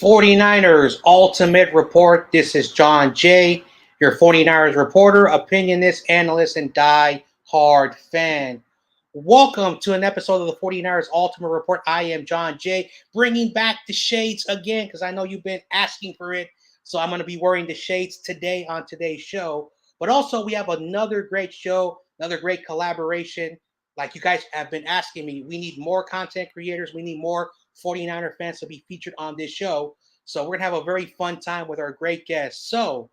49ers Ultimate Report. This is John J., your 49ers reporter, opinionist, analyst, and die-hard fan. Welcome to an episode of the 49ers Ultimate Report. I am John J., bringing back the shades again because I know you've been asking for it. So I'm going to be wearing the shades today on today's show. But also, we have another great show, another great collaboration. Like you guys have been asking me, we need more content creators. We need more 49er fans to be featured on this show. So we're going to have a very fun time with our great guests. So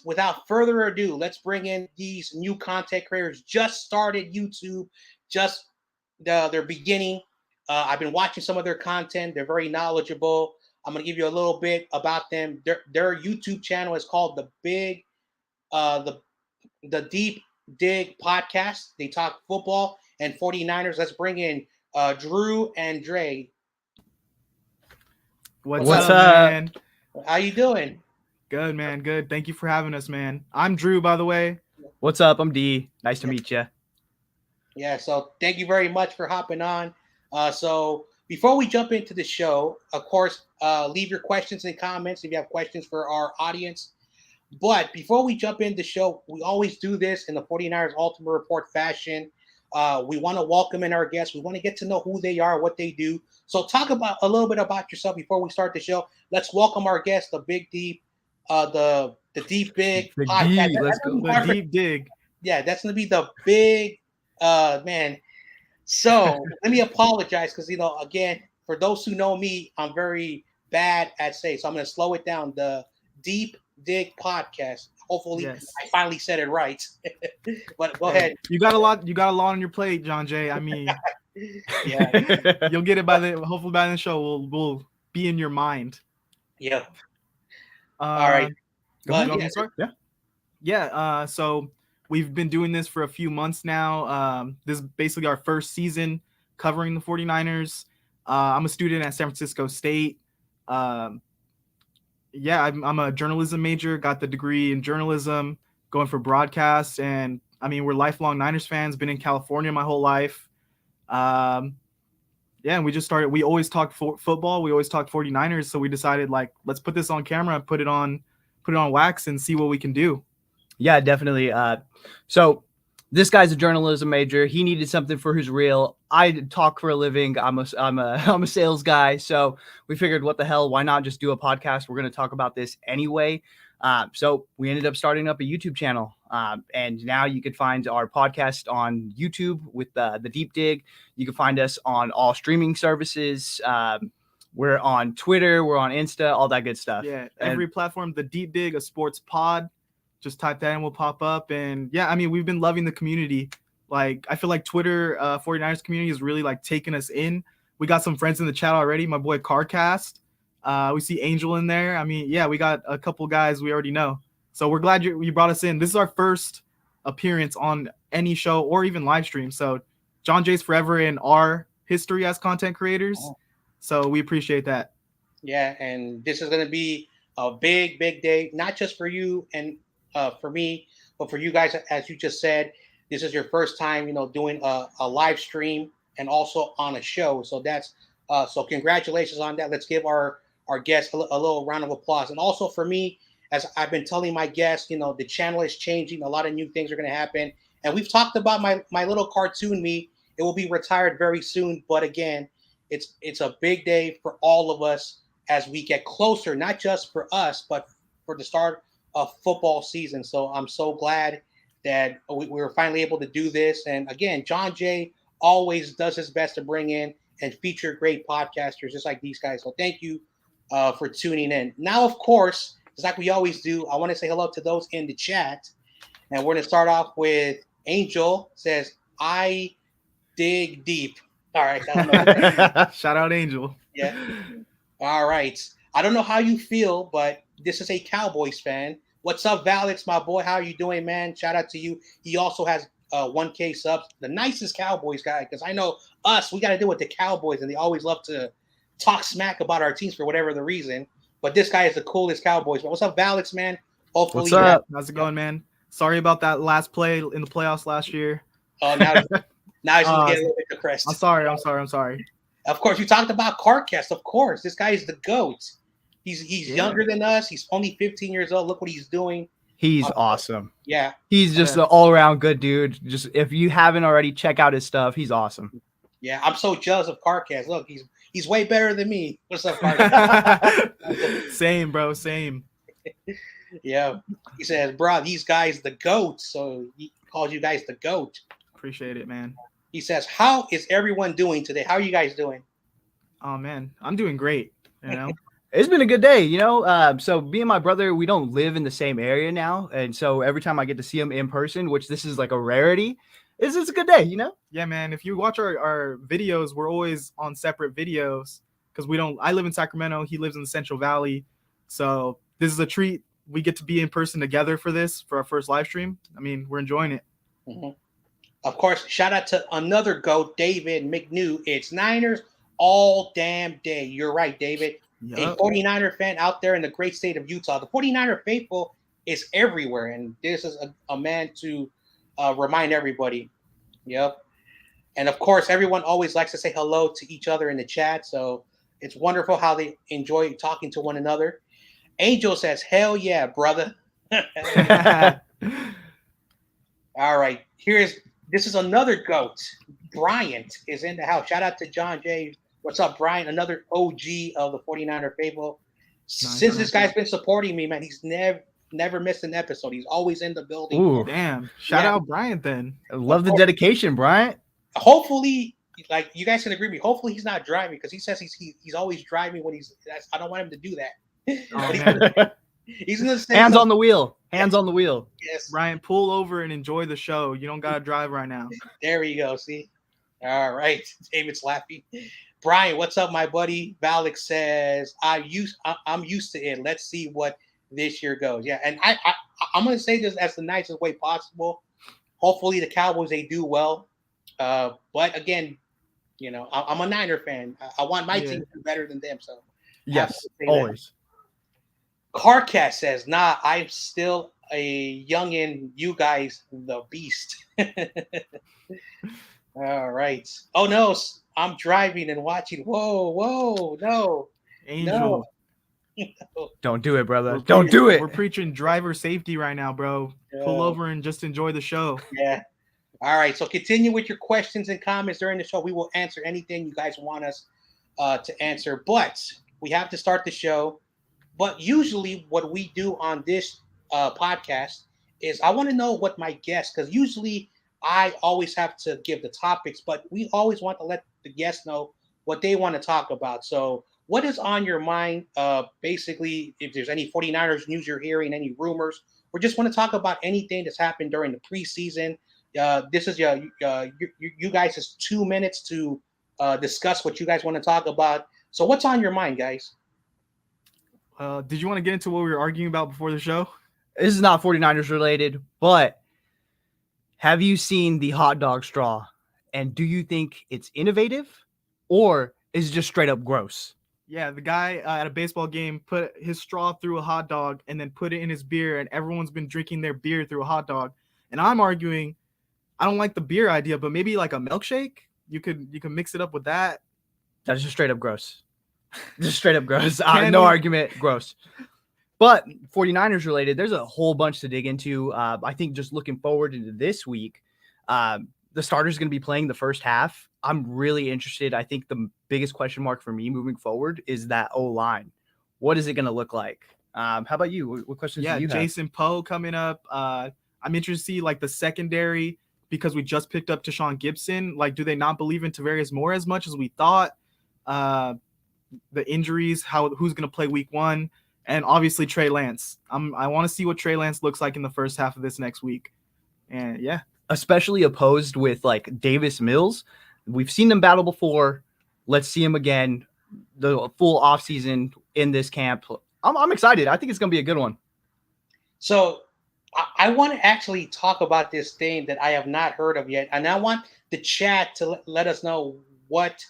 without further ado, let's bring in these new content creators. Just started YouTube, they're beginning. I've been watching some of their content. They're very knowledgeable. I'm going to give you a little bit about them. Their YouTube channel is called the Deep Dig Podcast. They talk football and 49ers. Let's bring in Drew and Dre. What's up, man? How you doing? Good, man. Good. Thank you for having us, man. I'm Drew, by the way. What's up? I'm D. Nice to meet you. Yeah, so thank you very much for hopping on. So before we jump into the show, of course, leave your questions and comments if you have questions for our audience. But before we jump into the show, we always do this in the 49ers Ultimate Report fashion. We want to welcome in our guests. We want to get to know who they are, what they do. So talk about a little bit about yourself before we start the show. Let's welcome our guest, the Big Deep, the Deep Big podcast. Let's go. The Deep Dig. Yeah, that's going to be the big man. So let me apologize because, again, for those who know me, I'm very bad at saying. So I'm going to slow it down. The Deep Dig Podcast. Hopefully, yes. I finally said it right. But go ahead. You got a lot on your plate, John J. I mean, yeah, you'll get it hopefully by the show. We'll be in your mind. Yeah. All right. Yeah. So we've been doing this for a few months now. This is basically our first season covering the 49ers. I'm a student at San Francisco State. I'm a journalism major, got the degree in journalism, going for broadcast. And I mean, we're lifelong Niners fans, been in California my whole life. And we just started, we always talked football. We always talked 49ers. So we decided let's put this on camera, put it on wax and see what we can do. Yeah, definitely. So this guy's a journalism major. He needed something for his reel. I talk for a living. I'm a sales guy. So we figured, what the hell? Why not just do a podcast? We're going to talk about this anyway. So we ended up starting up a YouTube channel. And now you can find our podcast on YouTube with the Deep Dig. You can find us on all streaming services. We're on Twitter. We're on Insta, all that good stuff. Yeah, every platform. The Deep Dig, a sports pod. Just type that in, we'll pop up. And yeah, I mean, we've been loving the community. I feel like Twitter 49ers community is really taking us in. We got some friends in the chat already. My boy Carcast. We see Angel in there. I mean, yeah, we got a couple guys we already know. So we're glad you brought us in. This is our first appearance on any show or even live stream. So John J's forever in our history as content creators. So we appreciate that. Yeah, and this is going to be a big, big day, not just for you and for me, but for you guys, as you just said. This is your first time, doing a live stream and also on a show. So that's so congratulations on that. Let's give our guests a little round of applause. And also for me, as I've been telling my guests, the channel is changing. A lot of new things are going to happen. And we've talked about my little cartoon me. It will be retired very soon. But again, it's a big day for all of us as we get closer, not just for us, but for the start of football season. So I'm so glad that we were finally able to do this. And again, John J. always does his best to bring in and feature great podcasters just like these guys. So thank you for tuning in. Now, of course, just like we always do, I want to say hello to those in the chat. And we're going to start off with Angel. Says, I dig deep. All right. Shout out Angel. Yeah. All right. I don't know how you feel, but this is a Cowboys fan. What's up, Valix, my boy? How are you doing, man? Shout out to you. He also has 1K subs. The nicest Cowboys guy, because I know us, we got to deal with the Cowboys, and they always love to talk smack about our teams for whatever the reason. But this guy is the coolest Cowboys. What's up, Valix, man? Hopefully, what's up? How's it going, man? Sorry about that last play in the playoffs last year. Oh, now he's getting a little bit depressed. I'm sorry. Of course, you talked about Carcast. Of course, this guy is the GOAT. He's younger than us. He's only 15 years old. Look what he's doing. He's awesome. Yeah. He's just an all-around good dude. Just if you haven't already, check out his stuff. He's awesome. Yeah, I'm so jealous of Carcass. Look, he's way better than me. What's up, Carcass? Same, bro. Same. Yeah. He says, bro, these guys the GOAT. So he calls you guys the GOAT. Appreciate it, man. He says, how is everyone doing today? How are you guys doing? Oh, man. I'm doing great. You know? It's been a good day, you know. So me and my brother, we don't live in the same area now, and so every time I get to see him in person, which this is like a rarity, it's a good day, you know. Yeah, man. If you watch our videos, we're always on separate videos because we don't. I live in Sacramento. He lives in the Central Valley, so this is a treat. We get to be in person together for our first live stream. I mean, we're enjoying it. Mm-hmm. Of course, shout out to another GOAT, David McNew. It's Niners all damn day. You're right, David. Yep. A 49er fan out there in the great state of Utah. The 49er faithful is everywhere, and this is a man to remind everybody. Yep. And, of course, everyone always likes to say hello to each other in the chat, so it's wonderful how they enjoy talking to one another. Angel says, hell yeah, brother. All right. This is another GOAT. Bryant is in the house. Shout out to John J. What's up, Brian? Another OG of the 49er Fable. Since this guy's been supporting me, man, he's never missed an episode. He's always in the building. Ooh, damn. Shout out Bryant then. I love the dedication, Bryant. Hopefully, like you guys can agree with me, hopefully he's not driving because he says he's always driving when I don't want him to do that. Oh, he's gonna say hands on the wheel. Hands on the wheel. Yes. Brian, pull over and enjoy the show. You don't gotta drive right now. There you go. See? All right. David's laughing. Brian, what's up, my buddy? Valak says, I'm used to it. Let's see what this year goes. Yeah, and I'm going to say this as the nicest way possible. Hopefully the Cowboys, they do well. But again, you know, I'm a Niner fan. I want my team to do better than them. So yes, always. Carcass says, nah, I'm still a youngin'. You guys, the beast. All right. Oh, no. I'm driving and watching. Whoa, no. Angel. No. Don't do it, brother. Don't do it. We're preaching driver safety right now, bro. Pull over and just enjoy the show. Yeah. All right. So continue with your questions and comments during the show. We will answer anything you guys want us to answer. But we have to start the show. But usually what we do on this podcast is I want to know what my guests, because usually I always have to give the topics, but we always want to let the guests know what they want to talk about. So what is on your mind? Basically, if there's any 49ers news you're hearing, any rumors, or just want to talk about anything that's happened during the preseason. This is you guys' 2 minutes to discuss what you guys want to talk about. So what's on your mind, guys? Did you want to get into what we were arguing about before the show? This is not 49ers related, but have you seen the hot dog straw? And do you think it's innovative or is it just straight up gross? Yeah, the guy at a baseball game put his straw through a hot dog and then put it in his beer, and everyone's been drinking their beer through a hot dog. And I'm arguing, I don't like the beer idea, but maybe like a milkshake. You could mix it up with that. That's just straight up gross. Just straight up gross. No argument. Gross. But 49ers related, there's a whole bunch to dig into. I think just looking forward into this week, the starter's going to be playing the first half. I'm really interested. I think the biggest question mark for me moving forward is that O-line. What is it going to look like? How about you? What questions do you have? Jason Poe coming up. I'm interested to see like the secondary because we just picked up Tashawn Gibson. Like, do they not believe in Tavarius Moore as much as we thought? The injuries, who's going to play week one? And obviously Trey Lance. I want to see what Trey Lance looks like in the first half of this next week. And yeah. Especially opposed with like Davis Mills. We've seen them battle before. Let's see him again. The full offseason in this camp. I'm excited. I think it's going to be a good one. So I want to actually talk about this thing that I have not heard of yet. And I want the chat to let us know what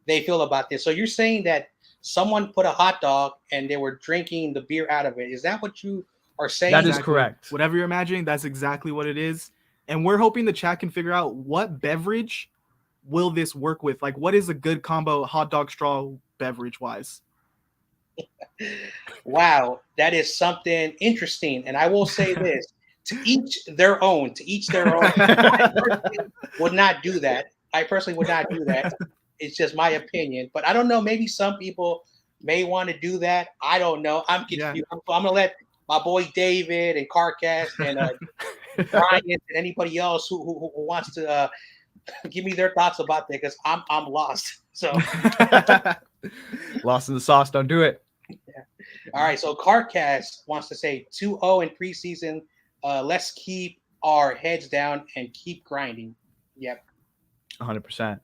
they feel about this. So you're saying that someone put a hot dog and they were drinking the beer out of it. Is that what you are saying? That is correct. Whatever you're imagining, that's exactly what it is. And we're hoping the chat can figure out what beverage will this work with. Like, what is a good combo hot dog straw beverage wise? Wow, that is something interesting. And I will say this: to each their own. To each their own. I personally would not do that. I personally would not do that. It's just my opinion. But I don't know. Maybe some people may want to do that. I don't know. I'm Yeah. confused. I'm gonna let my boy David and Carcast and Brian and anybody else who wants to give me their thoughts about that, because I'm lost. So Lost in the sauce. Don't do it. all right, so Carcast wants to say 2-0 in preseason. Let's keep our heads down and keep grinding. Yep. 100%.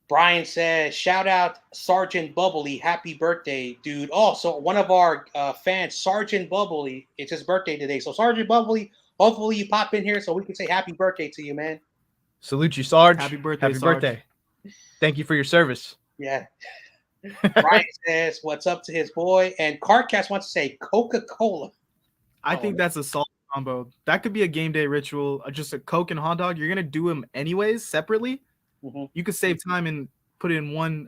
Brian says, shout out Sergeant Bubbly. Happy birthday, dude. Oh, so one of our fans, Sergeant Bubbly, it's his birthday today. So Sergeant Bubbly, hopefully you pop in here so we can say happy birthday to you, man. Salute you, Sarge. Happy birthday, Happy Sarge. birthday. Thank you for your service. Yeah. Brian says, what's up to his boy? And Carcast wants to say Coca-Cola. I think that's a solid combo. That could be a game day ritual. Just a Coke and hot dog. You're gonna do them anyways separately. Mm-hmm. You could save time and put it in one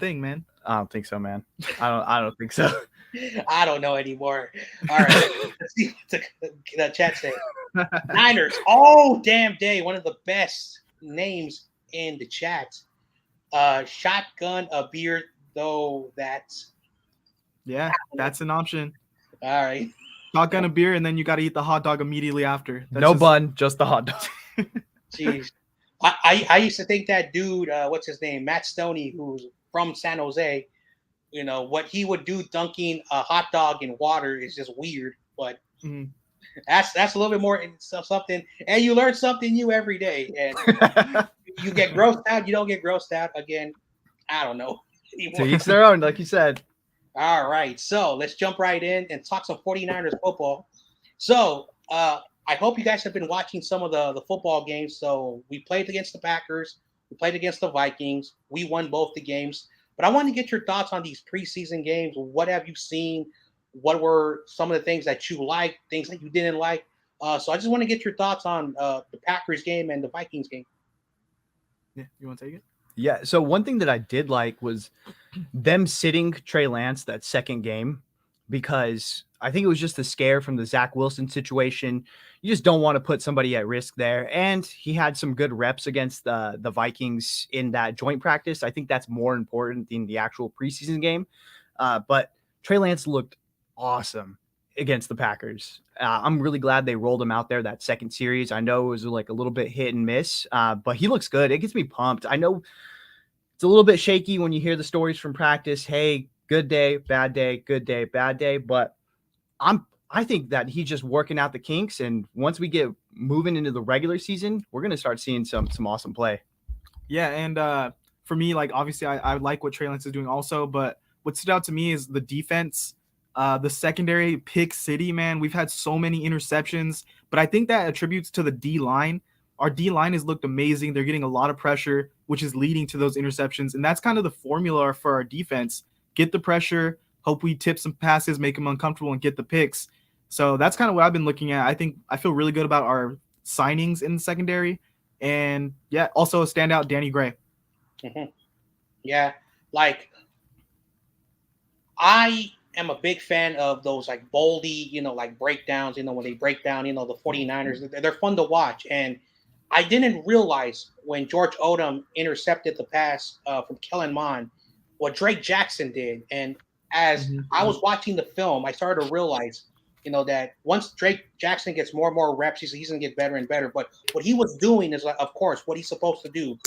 thing, man. I don't think so, man. I don't think so. I don't know anymore. All right, let's see what the chat says. Niners, oh damn day, one of the best names in the chat. Shotgun a beer, though. That's an option. all right. Shotgun a beer, and then you got to eat the hot dog immediately after. No bun, just the hot dog. Jeez, I used to think that dude, what's his name, Matt Stoney, who's from San Jose. You know what he would do dunking a hot dog in water is just weird, but that's a little bit more something. And you learn something new every day, and you get grossed out. You don't get grossed out again. I don't know anymore. To each their own, like you said. All right, so let's jump right in and talk some 49ers football. So I hope you guys have been watching some of the football games. So we played against the Packers. We played against the Vikings. We won both the games. But I want to get your thoughts on these preseason games. What have you seen? What were some of the things that you liked, things that you didn't like? So I just want to get your thoughts on the Packers game and the Vikings game. Yeah, you want to take it? Yeah, so one thing that I did like was them sitting Trey Lance that second game, because I think it was just the scare from the Zach Wilson situation. You just don't want to put somebody at risk there. And he had some good reps against the Vikings in that joint practice. I think that's more important than the actual preseason game. But Trey Lance looked awesome against the Packers. I'm really glad they rolled him out there that second series. I know it was like a little bit hit and miss, but he looks good. It gets me pumped. I know it's a little bit shaky when you hear the stories from practice. Hey, good day, bad day, good day, bad day. But I think that he's just working out the kinks. And once we get moving into the regular season, we're going to start seeing some awesome play. Yeah. And for me, like, obviously I like what Trey Lance is doing also, but what stood out to me is the defense, the secondary pick city, man. We've had so many interceptions, but I think that attributes to the D line. Our D line has looked amazing. They're getting a lot of pressure, which is leading to those interceptions. And that's kind of the formula for our defense. Get the pressure, hope we tip some passes, make them uncomfortable, and get the picks. So that's kind of what I've been looking at. I feel really good about our signings in the secondary. And yeah, also a standout, Danny Gray. Mm-hmm. Yeah, like I am a big fan of those like boldy, like breakdowns, when they break down, the 49ers, they're fun to watch. And I didn't realize when George Odom intercepted the pass from Kellen Mond, what Drake Jackson did. And as I was watching the film, I started to realize, that once Drake Jackson gets more and more reps, he's going to get better and better. But what he was doing is, of course, what he's supposed to do,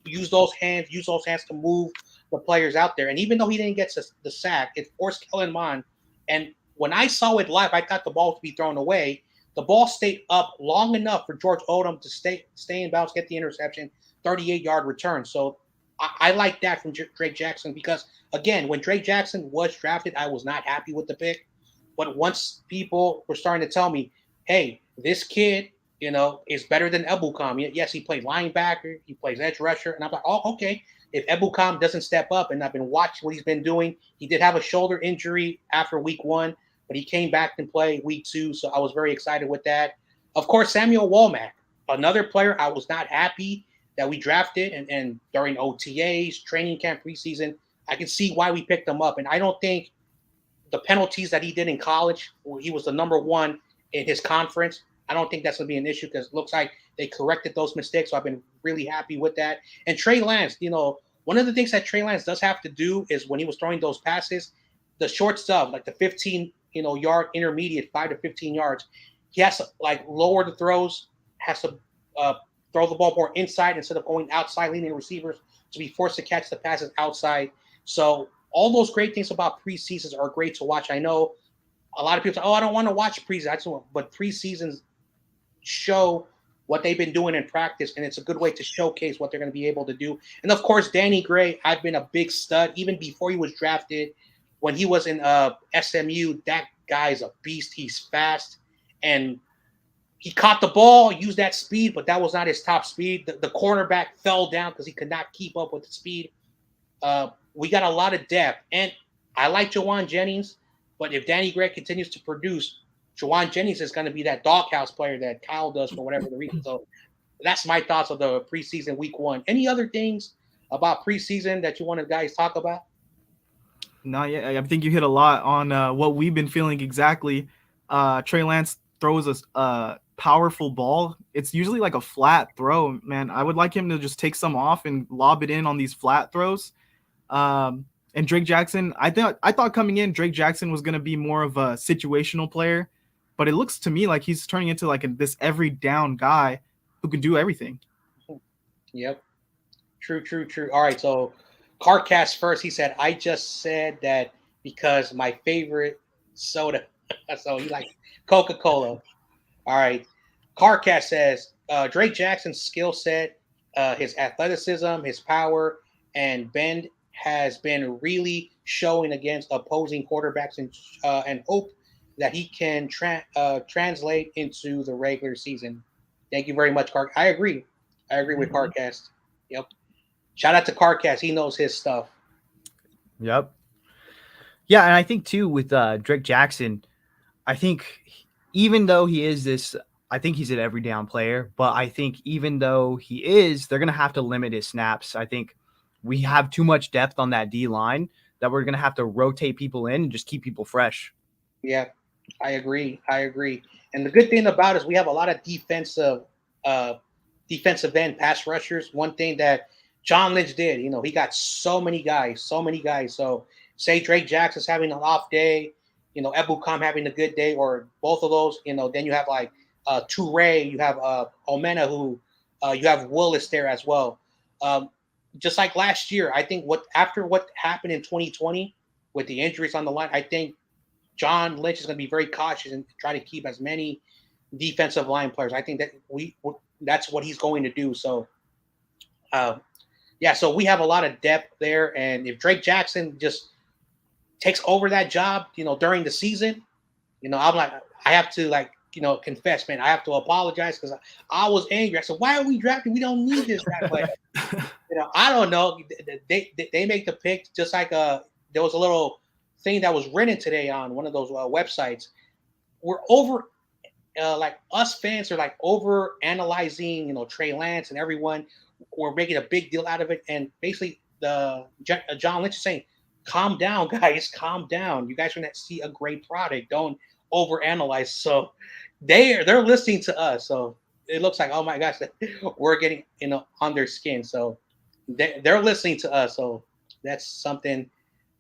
use those hands to move the players out there. And even though he didn't get the sack, it forced Kellen Mond. And when I saw it live, I thought the ball would be thrown away. The ball stayed up long enough for George Odom to stay in bounds, get the interception, 38-yard return. So I like that from Drake Jackson because, again, when Drake Jackson was drafted, I was not happy with the pick. But once people were starting to tell me, hey, this kid, is better than Ebukam. Yes, he played linebacker. He plays edge rusher. And I'm like, oh, okay. If Ebukam doesn't step up, and I've been watching what he's been doing, he did have a shoulder injury after week 1, but he came back and played week 2. So I was very excited with that. Of course, Samuel Womack, another player I was not happy that we drafted. And during OTAs, training camp, preseason, I can see why we picked him up. And I don't think the penalties that he did in college, where he was the number one in his conference, I don't think that's going to be an issue because it looks like they corrected those mistakes. So I've been really happy with that. And Trey Lance, one of the things that Trey Lance does have to do is when he was throwing those passes, the short stuff, like the 15, yard intermediate, 5 to 15 yards, he has to lower the throws, has to throw the ball more inside instead of going outside, leading receivers to be forced to catch the passes outside. So all those great things about preseasons are great to watch. I know a lot of people say, I don't want to watch preseason, but preseasons show what they've been doing in practice, and it's a good way to showcase what they're going to be able to do. And of course, Danny Gray, I've been a big stud even before he was drafted. When he was in SMU, that guy's a beast. He's fast, and he caught the ball, used that speed, but that was not his top speed. The cornerback fell down because he could not keep up with the speed. We got a lot of depth, and I like Jawan Jennings, but if Danny Gray continues to produce, Jawan Jennings is going to be that doghouse player that Kyle does for whatever the reason. So that's my thoughts of the preseason week 1. Any other things about preseason that you want to guys talk about? Not yet. I think you hit a lot on what we've been feeling exactly. Trey Lance throws a powerful ball. It's usually like a flat throw, man. I would like him to just take some off and lob it in on these flat throws. And Drake Jackson, I thought coming in, Drake Jackson was going to be more of a situational player, but it looks to me like he's turning into this every down guy who can do everything. Yep. True. All right. So Carcast first, he said, I just said that because my favorite soda. So he likes Coca-Cola. All right. Carcast says Drake Jackson's skill set, his athleticism, his power, and bend has been really showing against opposing quarterbacks, and hope that he can translate into the regular season. Thank you very much, Car. I agree with Carcast. Yep. Shout out to Carcast. He knows his stuff. Yep. Yeah, and I think too with Drake Jackson, I think even though he is this, I think he's an every down player, but I think even though he is, they're going to have to limit his snaps. I think we have too much depth on that D line that we're going to have to rotate people in and just keep people fresh. Yeah, I agree. And the good thing about it is we have a lot of defensive end pass rushers. One thing that John Lynch did, he got so many guys. So say Drake Jackson's having an off day, Ebukam having a good day, or both of those, then you have Toure, you have Omena, who you have Willis there as well. Just like last year, I think after what happened in 2020 with the injuries on the line, I think John Lynch is going to be very cautious and try to keep as many defensive line players. I think that that's what he's going to do. So, so we have a lot of depth there. And if Drake Jackson just takes over that job, during the season, I'm like, I have to confess, man, I have to apologize because I was angry. I said, why are we drafting? We don't need this guy. But, I don't know. They make the pick just like there was a little thing that was written today on one of those websites. We're over, us fans are over analyzing, Trey Lance and everyone. We're making a big deal out of it. And basically John Lynch is saying, calm down, guys, calm down. You guys are going to see a great product. Don't overanalyze. So they're listening to us. So it looks like, oh my gosh, we're getting on their skin. So they're listening to us. So that's something.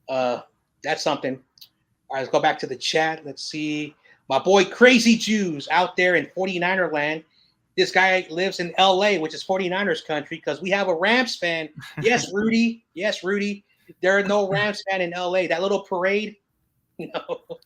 All right, let's go back to the chat. Let's see. My boy Crazy Jews out there in 49er land. This guy lives in LA, which is 49ers country, because we have a Rams fan. Yes, Rudy. There are no Rams fan in LA. That little parade. Nope.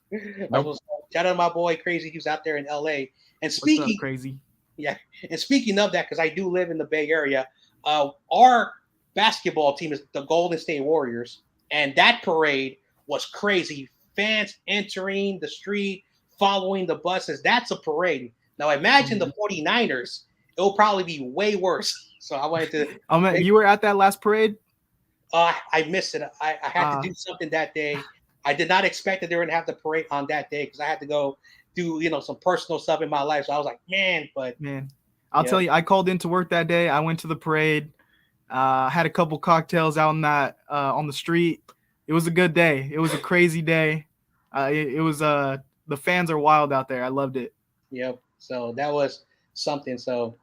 Shout out to my boy Crazy Jews out there in LA. And speaking, what's up, Crazy? Yeah. And speaking of that, because I do live in the Bay Area, our basketball team is the Golden State Warriors. And that parade was crazy. Fans entering the street, following the buses. That's a parade. Now imagine the 49ers. It will probably be way worse. So I wanted to. You were at that last parade? I missed it. I had to do something that day. I did not expect that they were going to have the parade on that day because I had to go do some personal stuff in my life. So I was like, man, I'll tell you, I called into work that day. I went to the parade. Had a couple cocktails out on the street. It was a good day. It was a crazy day. It was the fans are wild out there. I loved it. Yep. So that was something. So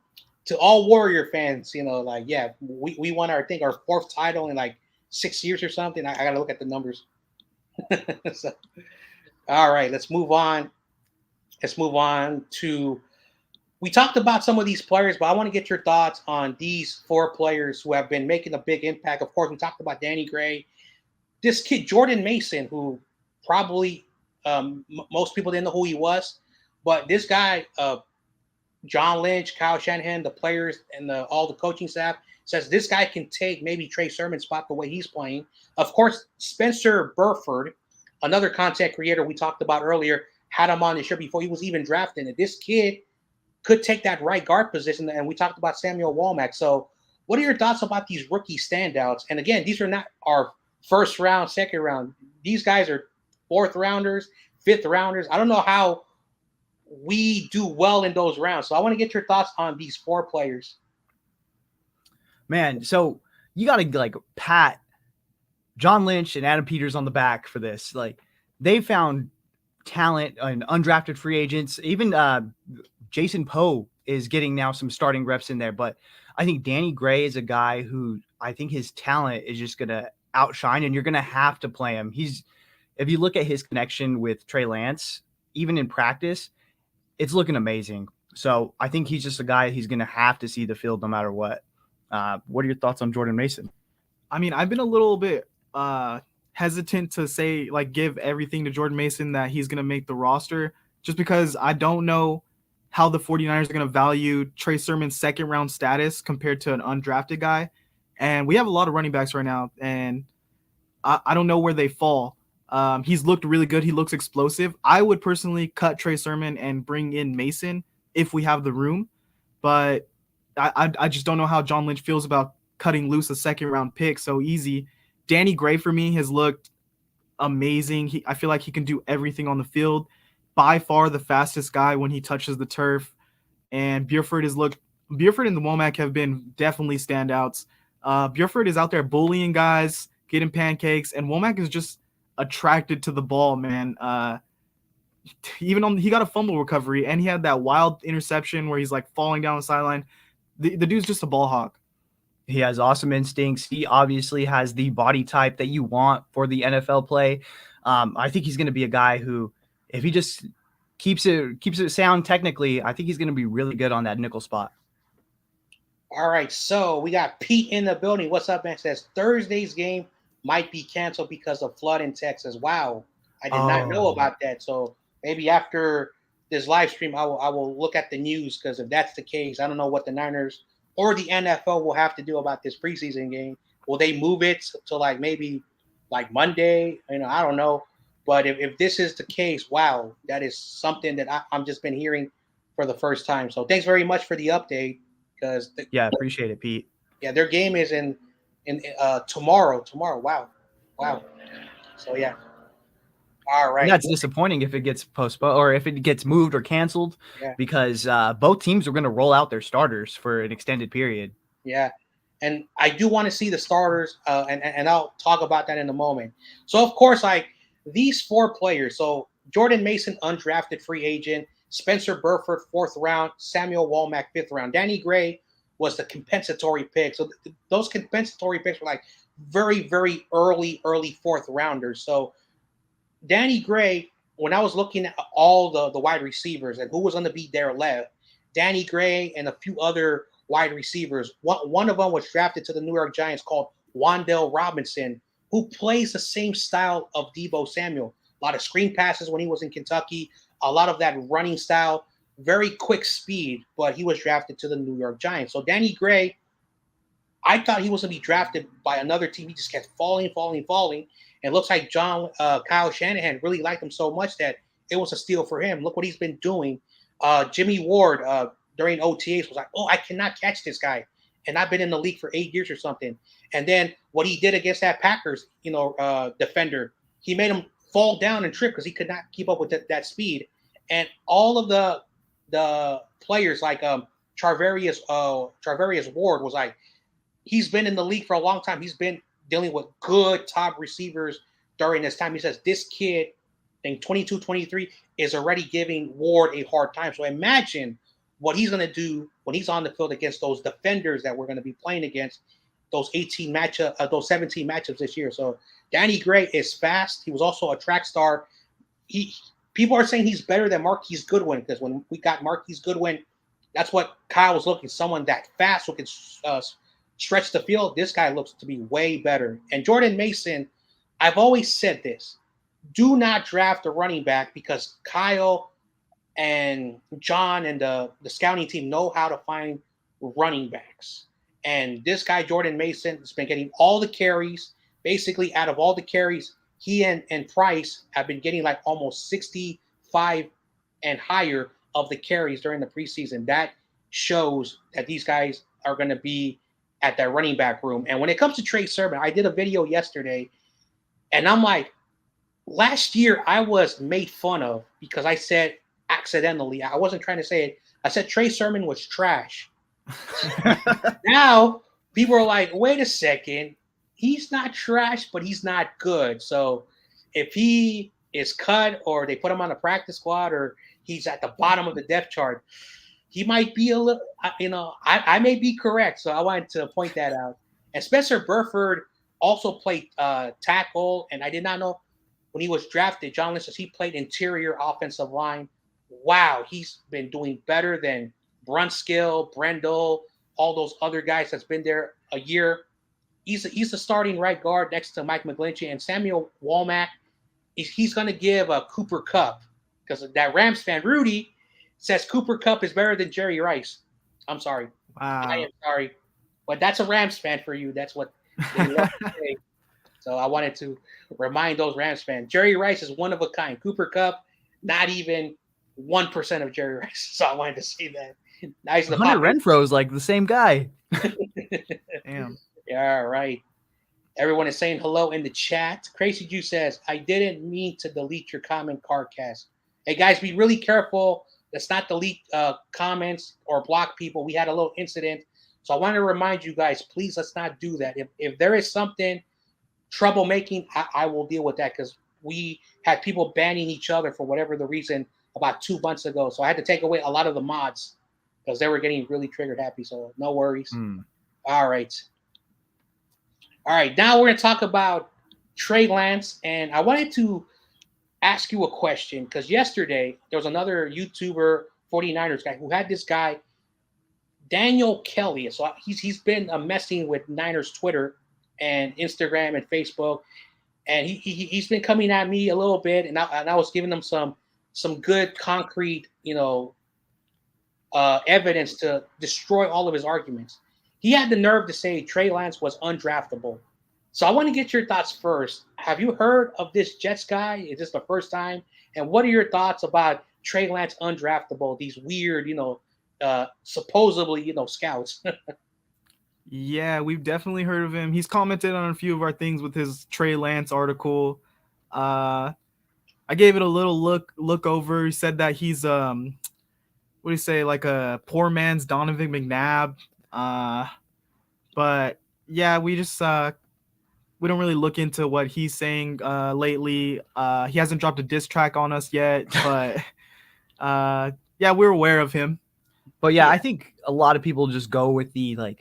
to all Warrior fans, like, yeah, we won our fourth title in like 6 years or something. I gotta look at the numbers. So, all right, let's move on. Let's move on to. We talked about some of these players, but I want to get your thoughts on these four players who have been making a big impact. Of course, we talked about Danny Gray, this kid Jordan Mason, who probably most people didn't know who he was, but this guy, John Lynch, Kyle Shanahan, the players, and all the coaching staff says this guy can take maybe Trey Sermon's spot the way he's playing. Of course, Spencer Burford, another content creator we talked about earlier, had him on the show before he was even drafted. And this kid could take that right guard position. And we talked about Samuel Womack. So what are your thoughts about these rookie standouts? And again, these are not our first round, second round. These guys are fourth rounders, fifth rounders. I don't know how we do well in those rounds. So I want to get your thoughts on these four players. Man, so you got to like pat John Lynch and Adam Peters on the back for this. Like, they found talent and undrafted free agents. Even Jason Poe is getting now some starting reps in there. But I think Danny Gray is a guy who I think his talent is just going to outshine, and you're going to have to play him. If you look at his connection with Trey Lance, even in practice, it's looking amazing. So I think he's just a guy he's going to have to see the field no matter what. What are your thoughts on Jordan Mason? I mean, I've been a little bit hesitant to say, like, give everything to Jordan Mason that he's going to make the roster, just because I don't know how the 49ers are going to value Trey Sermon's second round status compared to an undrafted guy. And we have a lot of running backs right now, and I don't know where they fall. He's looked really good. He looks explosive. I would personally cut Trey Sermon and bring in Mason if we have the room, but I just don't know how John Lynch feels about cutting loose a second round pick so easy. Danny Gray for me has looked amazing. I feel like he can do everything on the field. By far the fastest guy when he touches the turf. And Burford and the Womack have been definitely standouts. Burford is out there bullying guys, getting pancakes, and Womack is just attracted to the ball, man. He got a fumble recovery, and he had that wild interception where he's like falling down the sideline. The dude's just a ball hawk. He has awesome instincts. He obviously has the body type that you want for the NFL play. I think he's going to be a guy who, if he just keeps it sound technically, I think he's going to be really good on that nickel spot. All right, so we got Pete in the building. What's up, man? Says Thursday's game might be canceled because of flood in Texas. Wow, I did not know about that. So maybe after this live stream, I will look at the news, because if that's the case, I don't know what the Niners or the NFL will have to do about this preseason game. Will they move it to like maybe like Monday? I don't know. But if this is the case, wow, that is something that I'm just been hearing for the first time. So thanks very much for the update. Because appreciate it, Pete. Yeah, their game is in tomorrow. Wow. So yeah. All right. And that's disappointing if it gets postponed or if it gets moved or canceled, because both teams are going to roll out their starters for an extended period. Yeah, and I do want to see the starters, and I'll talk about that in a moment. So of course, like these four players. So Jordan Mason, undrafted free agent. Spencer Burford, 4th round. Samuel Womack, 5th round. Danny Gray was the compensatory pick. So those compensatory picks were like very, very early 4th rounders. So Danny Gray, when I was looking at all the wide receivers and who was going to be there left, Danny Gray and a few other wide receivers. One of them was drafted to the New York Giants called Wan'Dale Robinson, who plays the same style of Deebo Samuel. A lot of screen passes when he was in Kentucky, a lot of that running style, very quick speed, but he was drafted to the New York Giants. So Danny Gray, I thought he was going to be drafted by another team. He just kept falling. And it looks like Kyle Shanahan really liked him so much that it was a steal for him. Look what he's been doing. Jimmy Ward during OTAs was like, oh, I cannot catch this guy. And I've been in the league for 8 years or something. And then what he did against that Packers, defender, he made him fall down and trip because he could not keep up with that speed. And all of the players like Charvarius Ward was like, he's been in the league for a long time. He's been dealing with good top receivers during this time. He says this kid, in 22, 23, is already giving Ward a hard time. So imagine what he's going to do when he's on the field against those defenders that we're going to be playing against, those 17 matchups this year. So Danny Gray is fast. He was also a track star. People are saying he's better than Marquise Goodwin, because when we got Marquise Goodwin, that's what Kyle was looking, someone that fast who can stretch the field. This guy looks to be way better. And Jordan Mason, I've always said this, do not draft a running back, because Kyle and John and the scouting team know how to find running backs. And this guy, Jordan Mason, has been getting all the carries. Basically, out of all the carries, he and Price have been getting like almost 65 and higher of the carries during the preseason. That shows that these guys are going to be at that running back room. And when it comes to Trey Sermon, I did a video yesterday, and I'm like, last year I was made fun of because I said accidentally, I wasn't trying to say it, I said Trey Sermon was trash. Now people are like, wait a second, he's not trash, but he's not good. So if he is cut, or they put him on the practice squad, or he's at the bottom of the depth chart, he might be a little, I may be correct. So I wanted to point that out. And Spencer Burford also played tackle, and I did not know when he was drafted, John Lynch says he played interior offensive line. Wow, he's been doing better than Brunskill, Brendel, all those other guys that's been there a year. He's a starting right guard next to Mike McGlinchey, and Samuel Womack. He's going to give a Cooper Kupp, because that Rams fan, Rudy, says Cooper Kupp is better than Jerry Rice. I'm sorry. Wow. I am sorry. But that's a Rams fan for you. That's what they love to say. So I wanted to remind those Rams fans. Jerry Rice is one of a kind. Cooper Kupp, not even 1% of Jerry Rice. So I wanted to say that. Nice. Hunter Renfro's like the same guy. Damn. Yeah, right. Everyone is saying hello in the chat. Crazy Juice says, I didn't mean to delete your comment, Cardcast. Hey, guys, be really careful. Let's not delete comments or block people. We had a little incident. So I want to remind you guys, please, let's not do that. If there is something troublemaking, I will deal with that, because we had people banning each other for whatever the reason about 2 months ago. So I had to take away a lot of the mods because they were getting really triggered happy. So no worries. All right. Now we're going to talk about Trey Lance. And I wanted to ask you a question, because yesterday there was another YouTuber, 49ers guy, who had this guy, Daniel Kelly. So he's been messing with Niners Twitter and Instagram and Facebook. And he's been coming at me a little bit. And I was giving him some good concrete, evidence to destroy all of his arguments. He had the nerve to say Trey Lance was undraftable. So I want to get your thoughts first. Have you heard of this Jets guy? Is this the first time? And what are your thoughts about Trey Lance undraftable, these weird, supposedly, scouts? Yeah, we've definitely heard of him. He's commented on a few of our things with his Trey Lance article. I gave it a little look over. He said that he's what do you say, like a poor man's Donovan McNabb. But yeah, we just we don't really look into what he's saying lately. He hasn't dropped a diss track on us yet, but yeah, we're aware of him. But yeah, I think a lot of people just go with the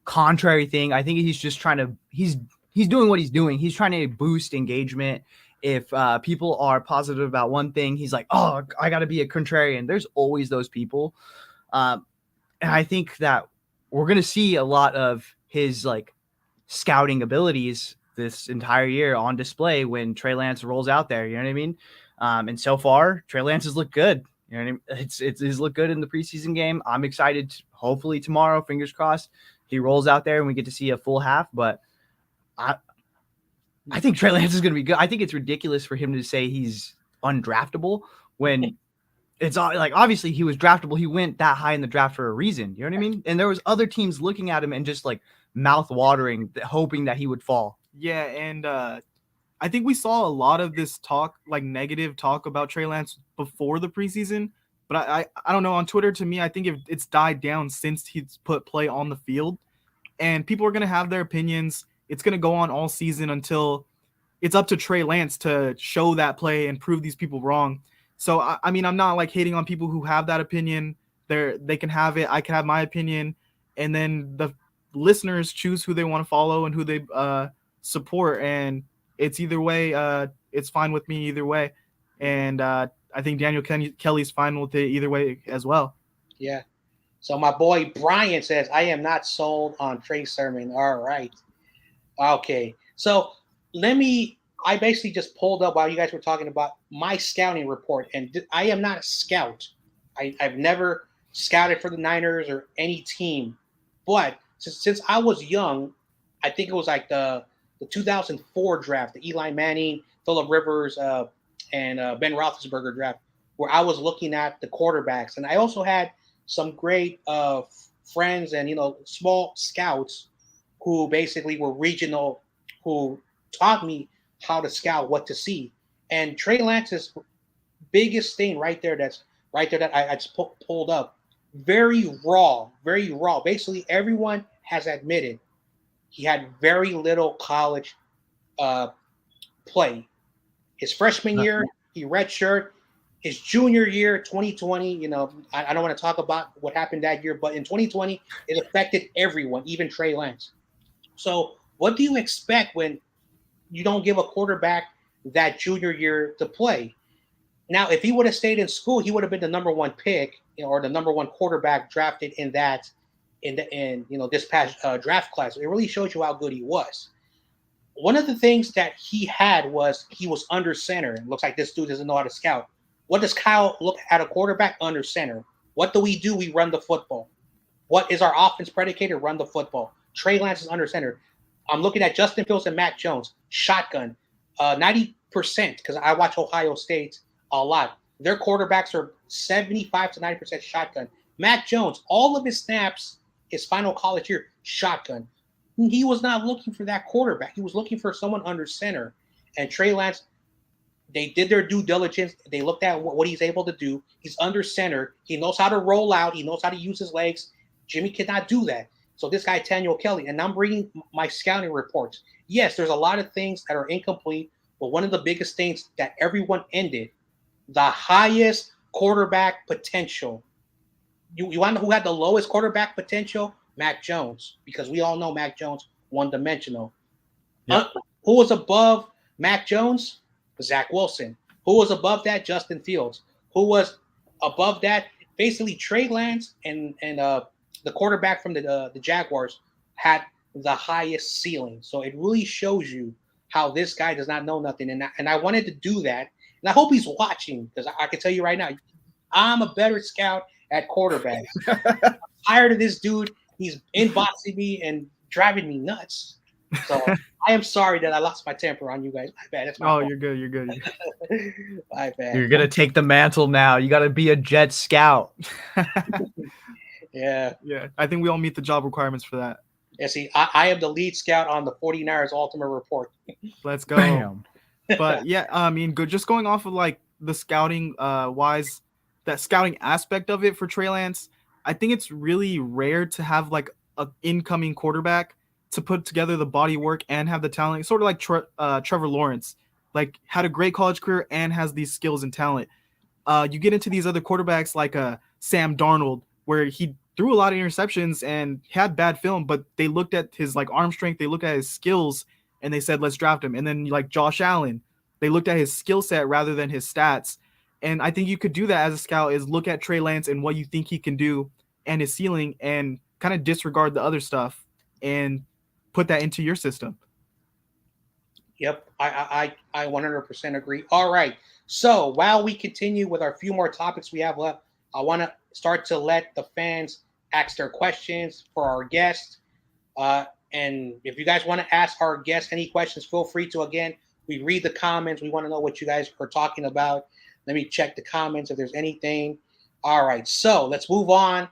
contrary thing. I think he's just trying to he's doing what he's doing. He's trying to boost engagement. If people are positive about one thing, he's like, oh, I got to be a contrarian. There's always those people. And I think that we're going to see a lot of his scouting abilities this entire year on display when Trey Lance rolls out there. You know what I mean? And so far, Trey Lance has looked good. You know what I mean? It's looked good in the preseason game. I'm excited. Hopefully tomorrow, fingers crossed, he rolls out there and we get to see a full half. But I think Trey Lance is going to be good. I think it's ridiculous for him to say he's undraftable when it's obviously he was draftable. He went that high in the draft for a reason. You know what I mean? And there was other teams looking at him and just mouth watering, hoping that he would fall. Yeah. And I think we saw a lot of this talk, negative talk about Trey Lance before the preseason. But I don't know, on Twitter, to me, I think it's died down since he's put play on the field. and people are going to have their opinions. It's going to go on all season until it's up to Trey Lance to show that play and prove these people wrong. So, I mean, I'm not like hating on people who have that opinion. They can have it. I can have my opinion. And then the listeners choose who they want to follow and who they support. And it's either way. It's fine with me either way. And I think Daniel Kelly's fine with it either way as well. Yeah. So my boy Brian says, I am not sold on Trey Sermon. All right. Okay. So I basically just pulled up while you guys were talking about my scouting report. And I am not a scout. I've never scouted for the Niners or any team. But since I was young, I think it was like the 2004 draft, the Eli Manning, Phillip Rivers, and Ben Roethlisberger draft, where I was looking at the quarterbacks. And I also had some great friends and, small scouts who basically were regional, who taught me how to scout, what to see. And Trey Lance's biggest thing right there that I just pulled up, very raw. Basically, everyone has admitted he had very little college play. His freshman year, he redshirted. His junior year, 2020, I don't want to talk about what happened that year, but in 2020, it affected everyone, even Trey Lance. So what do you expect when you don't give a quarterback that junior year to play? Now, if he would have stayed in school, he would have been the number one pick, or the number one quarterback drafted in this past draft class. It really shows you how good he was. One of the things that he had was he was under center. It looks like this dude doesn't know how to scout. What does Kyle look at a quarterback? Under center? What do? We run the football. What is our offense predicated? Run the football. Trey Lance is under center. I'm looking at Justin Fields and Mac Jones. Shotgun. 90%, because I watch Ohio State a lot. Their quarterbacks are 75 to 90% shotgun. Mac Jones, all of his snaps, his final college year, shotgun. He was not looking for that quarterback. He was looking for someone under center. And Trey Lance, they did their due diligence. They looked at what he's able to do. He's under center. He knows how to roll out. He knows how to use his legs. Jimmy cannot do that. So this guy, Daniel Kelly, and I'm reading my scouting reports. Yes, there's a lot of things that are incomplete, but one of the biggest things that everyone ended, the highest quarterback potential. You want to know who had the lowest quarterback potential? Mac Jones, because we all know Mac Jones, one-dimensional. Yep. Who was above Mac Jones? Zach Wilson. Who was above that? Justin Fields. Who was above that? Basically, Trey Lance and the quarterback from the Jaguars had the highest ceiling. So it really shows you how this guy does not know nothing. And I wanted to do that. And I hope he's watching, because I can tell you right now, I'm a better scout at quarterbacks. I'm tired of this dude. He's inboxing me and driving me nuts. So I am sorry that I lost my temper on you guys. My bad. That's my fault. You're good. My bad. You're going to take the mantle now. You got to be a Jet scout. Yeah. I think we all meet the job requirements for that. Yeah, see, I am the lead scout on the 49ers Ultimate Report. Let's go. Bam. But yeah, I mean, just going off of like the scouting wise, that scouting aspect of it for Trey Lance, I think it's really rare to have like an incoming quarterback to put together the body work and have the talent, sort of like Trevor Lawrence, like had a great college career and has these skills and talent. You get into these other quarterbacks like Sam Darnold, where he threw a lot of interceptions and had bad film, but they looked at his like arm strength, they looked at his skills, and they said, let's draft him. And then like Josh Allen, they looked at his skill set rather than his stats. And I think you could do that as a scout, is look at Trey Lance and what you think he can do and his ceiling, and kind of disregard the other stuff and put that into your system. Yep, I 100% agree. All right. So while we continue with our few more topics we have left, I want to start to let the fans ask their questions for our guests. And if you guys want to ask our guests any questions, feel free to. Again, we read the comments. We want to know what you guys are talking about. Let me check the comments if there's anything. All right. So let's move on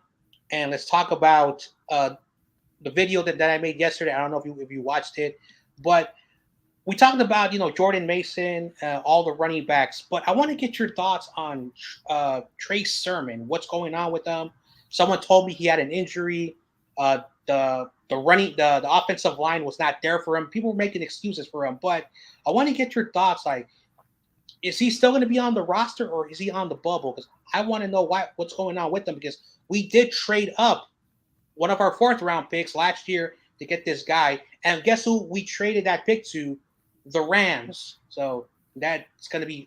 and let's talk about the video that I made yesterday. I don't know if you watched it, but we talked about, Jordan Mason, all the running backs, but I want to get your thoughts on Trey Sermon. What's going on with him? Someone told me he had an injury. the offensive line was not there for him. People were making excuses for him, but I want to get your thoughts. Like, is he still going to be on the roster or is he on the bubble? Because I want to know what's going on with him, because we did trade up one of our 4th round picks last year to get this guy, and guess who we traded that pick to? The Rams. So that's going to be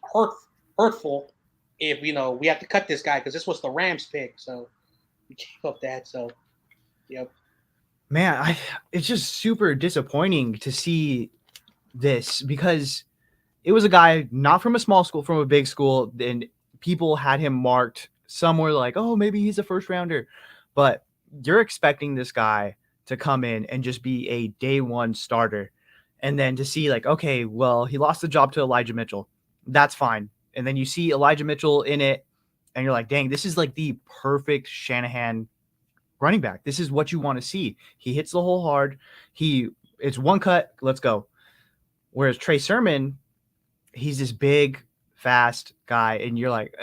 hurtful if we have to cut this guy, because this was the Rams pick. So we gave up that. So yep. Man, it's just super disappointing to see this, because it was a guy not from a small school, from a big school, and people had him marked somewhere like, oh, maybe he's a first rounder. But you're expecting this guy to come in and just be a day one starter. And then to see like, okay, well, he lost the job to Elijah Mitchell. That's fine. And then you see Elijah Mitchell in it and you're like, dang, this is like the perfect Shanahan running back. This is what you want to see. He hits the hole hard. It's one cut. Let's go. Whereas Trey Sermon, he's this big, fast guy. And you're like,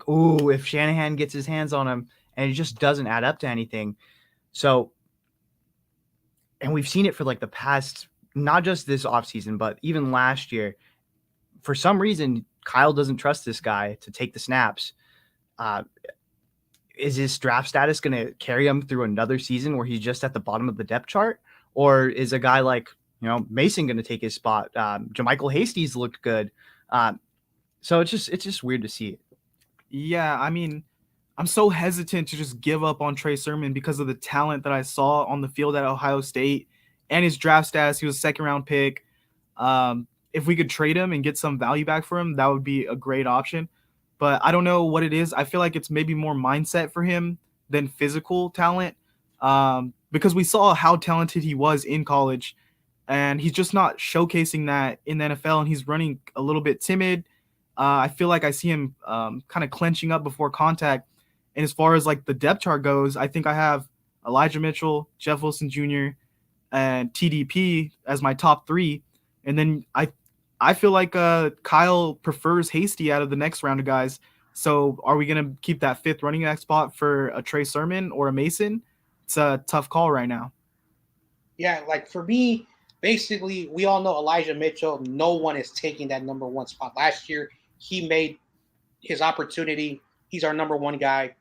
oh, if Shanahan gets his hands on him, and it just doesn't add up to anything. So, and we've seen it for like the past, not just this offseason, but even last year. For some reason, Kyle doesn't trust this guy to take the snaps. Is his draft status going to carry him through another season where he's just at the bottom of the depth chart? Or is a guy like, Mason going to take his spot? Jermichael Hasty's looked good. So it's just weird to see. Yeah, I mean, I'm so hesitant to just give up on Trey Sermon because of the talent that I saw on the field at Ohio State and his draft status. He was a 2nd-round pick. If we could trade him and get some value back for him, that would be a great option. But I don't know what it is. I feel like it's maybe more mindset for him than physical talent, because we saw how talented he was in college, and he's just not showcasing that in the NFL, and he's running a little bit timid. I feel like I see him kind of clenching up before contact. And as far as like the depth chart goes, I think I have Elijah Mitchell, Jeff Wilson Jr., and TDP as my top 3. And then I feel like Kyle prefers Hasty out of the next round of guys. So are we going to keep that 5th running back spot for a Trey Sermon or a Mason? It's a tough call right now. Yeah, like for me, basically, we all know Elijah Mitchell. No one is taking that number 1 spot. Last year, he made his opportunity. He's our number 1 guy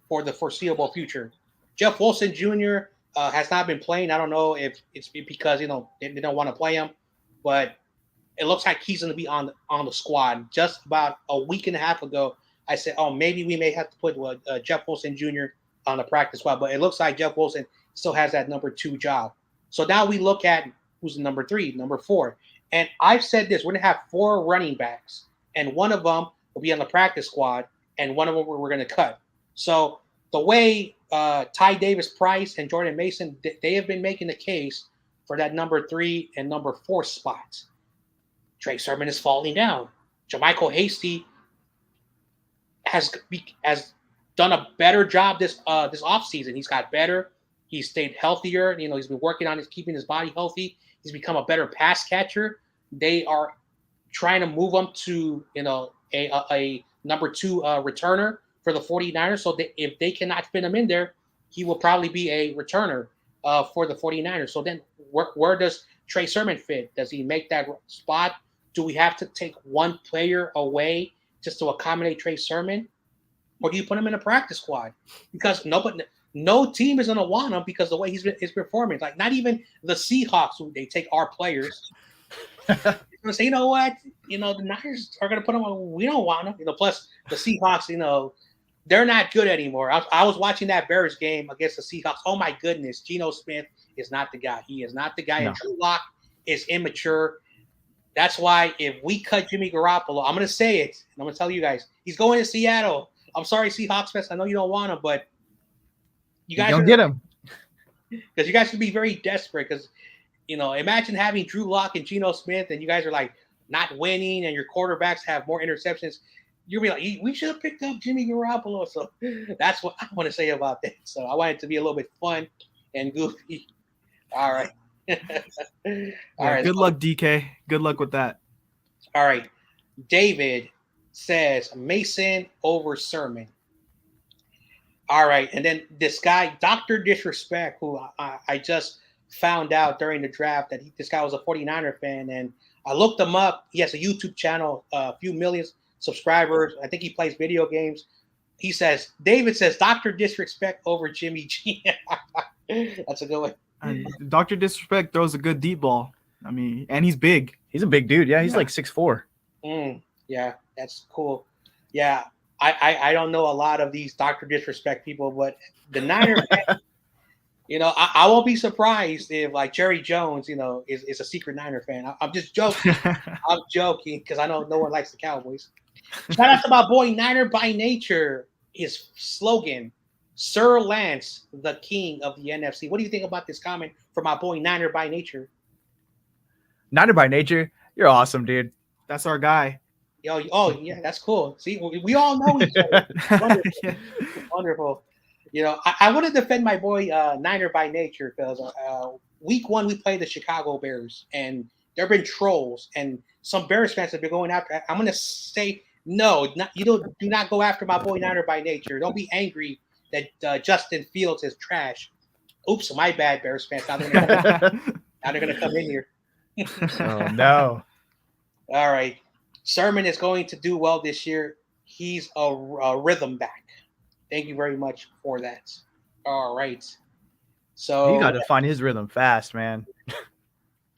for the foreseeable future. Jeff Wilson Jr. Has not been playing. I don't know if it's because they don't want to play him, but it looks like he's going to be on the squad. Just about a week and a half ago, I said, oh, maybe we may have to put Jeff Wilson Jr. on the practice squad, but it looks like Jeff Wilson still has that number 2 job. So now we look at who's the number 3, number 4. And I've said this, we're going to have 4 running backs, and one of them will be on the practice squad, and one of them we're going to cut. So the way Ty Davis-Price and Jordan Mason, they have been making the case for that number 3 and number 4 spots. Trey Sermon is falling down. Jermichael Hasty has done a better job this offseason. He's got better. He's stayed healthier. He's been working on keeping his body healthy. He's become a better pass catcher. They are trying to move him to a number 2 returner for the 49ers. So if they cannot fit him in there, he will probably be a returner for the 49ers. So then where does Trey Sermon fit? Does he make that spot? Do we have to take one player away just to accommodate Trey Sermon? Or do you put him in a practice squad? Because no team is going to want him because the way he's performing. Like, not even the Seahawks, who they take our players. They're going to say, you know what? The Niners are going to put him on. We don't want him. Plus the Seahawks, they're not good anymore. I was watching that Bears game against the Seahawks. Oh, my goodness. Geno Smith is not the guy. He is not the guy. No. And Drew Lock is immature. That's why if we cut Jimmy Garoppolo, I'm going to say it, and I'm going to tell you guys, he's going to Seattle. I'm sorry, Seahawks fans. I know you don't want him, but you guys don't get him. Because you guys should be very desperate. Because, imagine having Drew Lock and Geno Smith, and you guys are like not winning, and your quarterbacks have more interceptions. You'll be like, we should have picked up Jimmy Garoppolo. So that's what I want to say about that. So I want it to be a little bit fun and goofy. All right. All right. Good luck, DK. Good luck with that. All right. David says Mason over Sermon. All right. And then this guy, Dr. Disrespect, who I just found out during the draft that this guy was a 49er fan. And I looked him up. He has a YouTube channel, a few million subscribers. I think he plays video games. He says, David says, Dr. Disrespect over Jimmy G. That's a good one. And Dr. Disrespect throws a good deep ball. I mean, and he's big. He's a big dude. Yeah, he's like 6'4". Yeah, that's cool. Yeah, I don't know a lot of these Dr. Disrespect people, but the Niner fan, I won't be surprised if like Jerry Jones, is a secret Niner fan. I'm just joking. I'm joking because I know no one likes the Cowboys. Shout out to my boy Niner by Nature. His slogan, Sir Lance, the king of the NFC. What do you think about this comment from my boy Niner by Nature? Niner by Nature, you're awesome, dude. That's our guy. Oh yeah, that's cool. See, we all know each other. Wonderful. Wonderful. I want to defend my boy Niner by Nature because week 1 we played the Chicago Bears and there have been trolls and some Bears fans have been going after. I'm going to say no, do not go after my boy Niner by Nature. Don't be angry that Justin Fields is trash. Oops, my bad, Bears fans. Now they're going to come in here. Oh no! All right, Sermon is going to do well this year. He's a rhythm back. Thank you very much for that. All right, so you got to find his rhythm fast, man.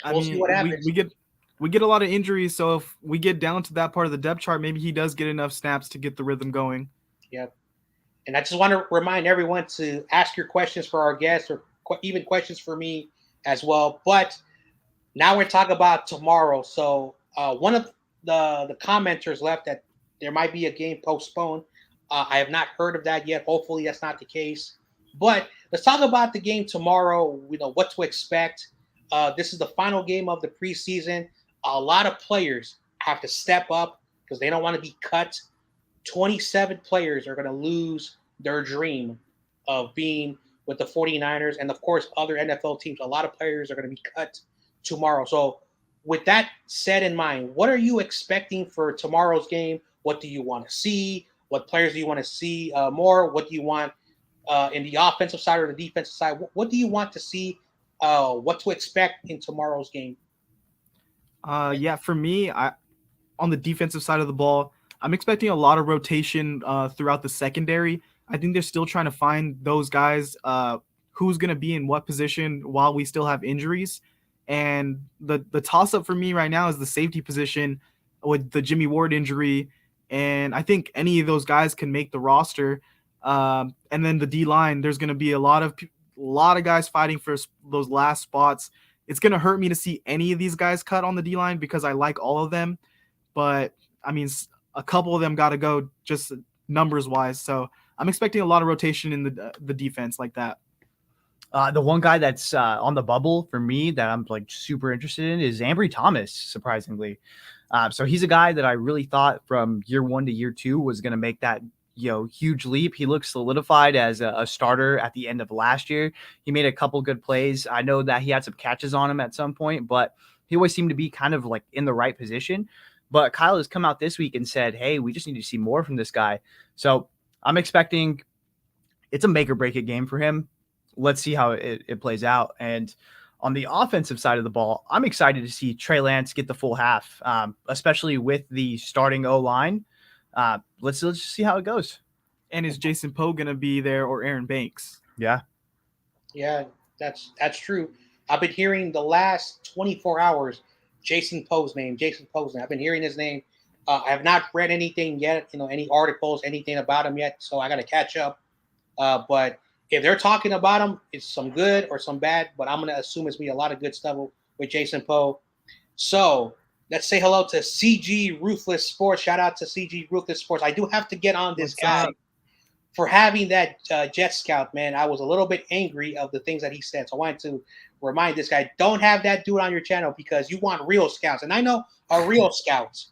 We'll see what happens. We get a lot of injuries, so if we get down to that part of the depth chart, maybe he does get enough snaps to get the rhythm going. Yep. And I just want to remind everyone to ask your questions for our guests or even questions for me as well. But now we're talking about tomorrow. So one of the commenters left that there might be a game postponed. I have not heard of that yet. Hopefully that's not the case. But let's talk about the game tomorrow, what to expect. This is the final game of the preseason. A lot of players have to step up because they don't want to be cut. 27 players are going to lose their dream of being with the 49ers and, of course, other NFL teams. A lot of players are going to be cut tomorrow. So with that said in mind, what are you expecting for tomorrow's game? What do you want to see? What players do you want to see more? What do you want in the offensive side or the defensive side? What do you want to see? What to expect in tomorrow's game? For me, on the defensive side of the ball, I'm expecting a lot of rotation throughout the secondary. I think they're still trying to find those guys who's going to be in what position while we still have injuries. And the toss-up for me right now is the safety position with the Jimmy Ward injury. And I think any of those guys can make the roster. And then the D-line, there's going to be a lot of guys fighting for those last spots. It's going to hurt me to see any of these guys cut on the D-line because I like all of them. But, I mean, a couple of them got to go just numbers-wise. So I'm expecting a lot of rotation in the defense like that. The one guy that's on the bubble for me that I'm like super interested in is Ambry Thomas, surprisingly. So he's a guy that I really thought from year 1 to year 2 was going to make that huge leap. He looks solidified as a starter at the end of last year. He made a couple good plays. I know that he had some catches on him at some point, but he always seemed to be kind of like in the right position. But Kyle has come out this week and said, hey, we just need to see more from this guy. So I'm expecting it's a make or break it game for him. Let's see how it plays out. And on the offensive side of the ball, I'm excited to see Trey Lance get the full half, especially with the starting O-line. Let's just see how it goes. And is Jason Poe going to be there or Aaron Banks? Yeah, that's true. I've been hearing the last 24 hours Jason Poe's name. I've been hearing his name. I have not read anything yet, any articles, anything about him yet, so I got to catch up. But if they're talking about him, it's some good or some bad, but I'm going to assume it's going to be a lot of good stuff with Jason Poe. So let's say hello to CG Ruthless Sports. Shout out to CG Ruthless Sports. I do have to get on this guy for having that Jet Scout, man. I was a little bit angry of the things that he said. So I wanted to remind this guy, don't have that dude on your channel because you want real scouts. And I know a real scout,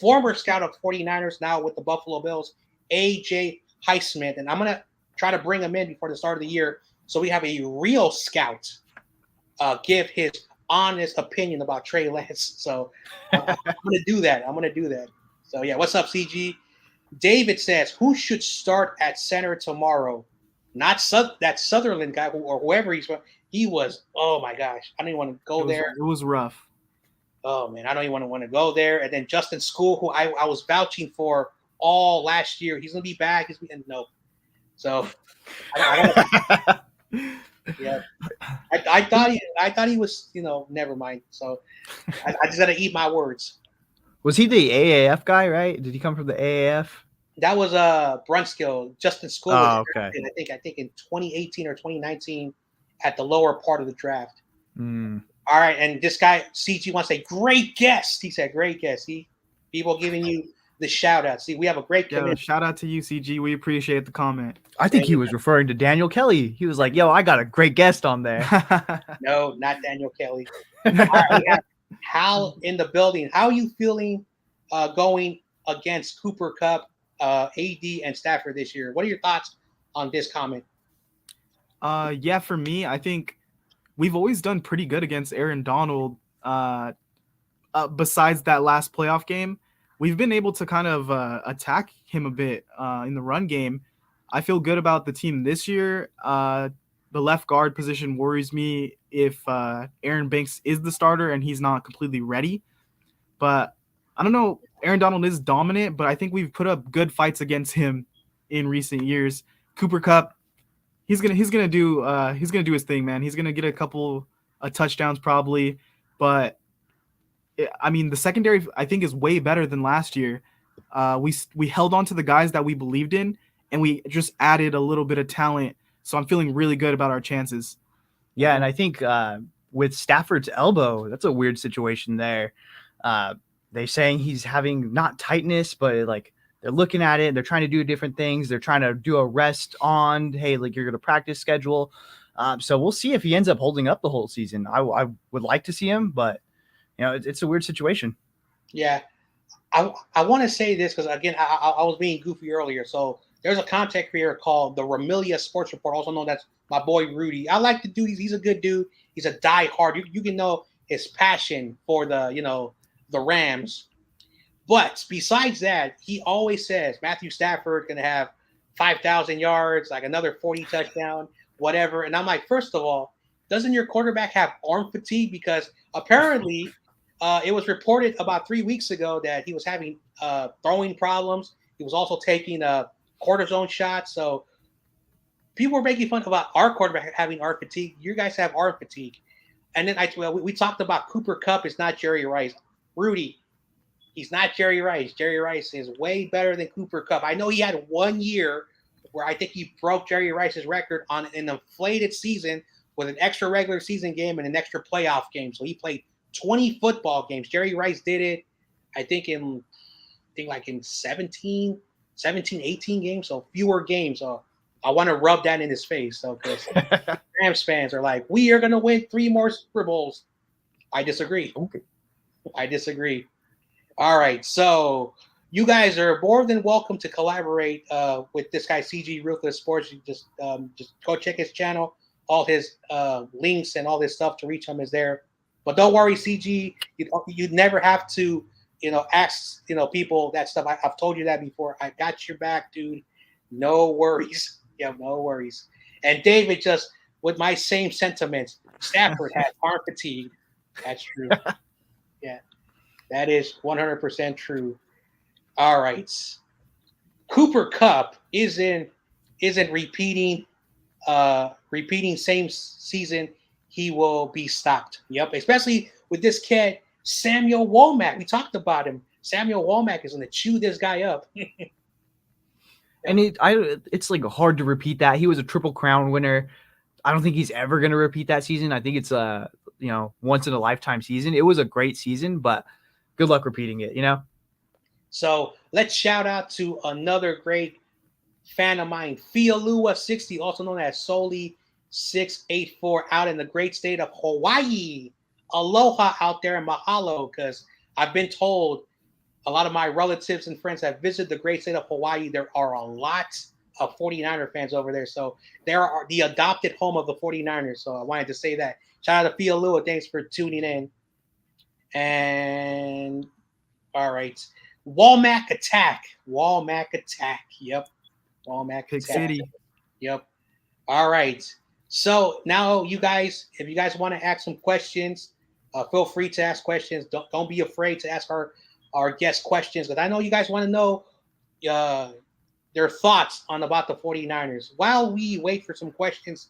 former scout of 49ers, now with the Buffalo Bills, AJ Highsmith. And I'm going to try to bring him in before the start of the year so we have a real scout give his honest opinion about Trey Lance. So I'm going to do that. So, yeah, what's up, CG? David says, who should start at center tomorrow? not that Sutherland guy or whoever he's from. He was, oh my gosh, I don't even want to go there. It was rough. Oh man, I don't even want to go there. And then Justin School, who I was vouching for all last year, he's gonna be back. No, so I yeah, I thought he was, never mind. So I just gotta eat my words. Was he the AAF guy? Right? Did he come from the AAF? That was Brunskill. Justin School was drafted, I think in 2018 or 2019 at the lower part of the draft. All right, and this guy CG wants to say great guest. He said great guest. People giving you the shout out. See, we have a great community. Shout out to you, CG. We appreciate the comment. I think he was referring to Daniel Kelly. He was like, "Yo, I got a great guest on there." No, not Daniel Kelly. All right, we have Hal in the building. How are you feeling going against Cooper Kupp, AD, and Stafford this year? What are your thoughts on this comment? Yeah, for me, I think we've always done pretty good against Aaron Donald. Besides that last playoff game, we've been able to kind of attack him a bit in the run game. I feel good about the team this year. The left guard position worries me if Aaron Banks is the starter and he's not completely ready. But I don't know. Aaron Donald is dominant, but I think we've put up good fights against him in recent years. Cooper Kupp, he's gonna do his thing, man. He's gonna get a couple of touchdowns probably, but I mean the secondary I think is way better than last year. We held on to the guys that we believed in, and we just added a little bit of talent. So I'm feeling really good about our chances. Yeah, and I think with Stafford's elbow, that's a weird situation there. They're saying he's having not tightness, but like they're looking at it. They're trying to do different things. They're trying to do a rest on, hey, like you're going to practice schedule. So we'll see if he ends up holding up the whole season. I would like to see him, but it's a weird situation. Yeah, I want to say this because again, I was being goofy earlier. So there's a content creator called the Ramilia Sports Report, also known as my boy Rudy. I like the dude. He's a good dude. He's a diehard. You can know his passion for the Rams. But besides that, he always says Matthew Stafford going to have 5,000 yards, like another 40 touchdown, whatever. And I'm like, first of all, doesn't your quarterback have arm fatigue? Because apparently it was reported about 3 weeks ago that he was having throwing problems. He was also taking cortisone shots. So people were making fun about our quarterback having arm fatigue. You guys have arm fatigue. And then we talked about Cooper Kupp is not Jerry Rice. Rudy, he's not Jerry Rice. Jerry Rice is way better than Cooper Kupp. I know he had 1 year where I think he broke Jerry Rice's record on an inflated season with an extra regular season game and an extra playoff game. So he played 20 football games. Jerry Rice did it, I think in 17, 18 games, so fewer games. So I want to rub that in his face. So because Rams fans are like, we are going to win 3 more Super Bowls. I disagree. Okay. I disagree. All right. So you guys are more than welcome to collaborate with this guy, CG Ruthless Sports. You just go check his channel. All his links and all this stuff to reach him is there. But don't worry, CG. You never have to, ask, people that stuff. I've told you that before. I got your back, dude. No worries. Yeah, no worries. And David, just with my same sentiments, Stafford had arm fatigue. That's true. Yeah, that is 100% true. All right. Cooper Kupp isn't repeating same season. He will be stopped. Yep, especially with this kid, Samuel Womack. We talked about him. Samuel Womack is going to chew this guy up. And it's like hard to repeat that. He was a Triple Crown winner. I don't think he's ever going to repeat that season. I think it's a once in a lifetime season. It was a great season, but good luck repeating it. So let's shout out to another great fan of mine, Fialua60, also known as Soli684, out in the great state of Hawaii. Aloha out there and mahalo, because I've been told a lot of my relatives and friends have visited the great state of Hawaii. There are a lot of 49er fans over there. So they are the adopted home of the 49ers. So I wanted to say that. Shout out to Fialua. Thanks for tuning in. And all right. Womack Attack. Yep. Womack Big Attack. City. Yep. All right. So now you guys, if you guys want to ask some questions, feel free to ask questions. Don't be afraid to ask our guest questions, because I know you guys want to know their thoughts on about the 49ers. While we wait for some questions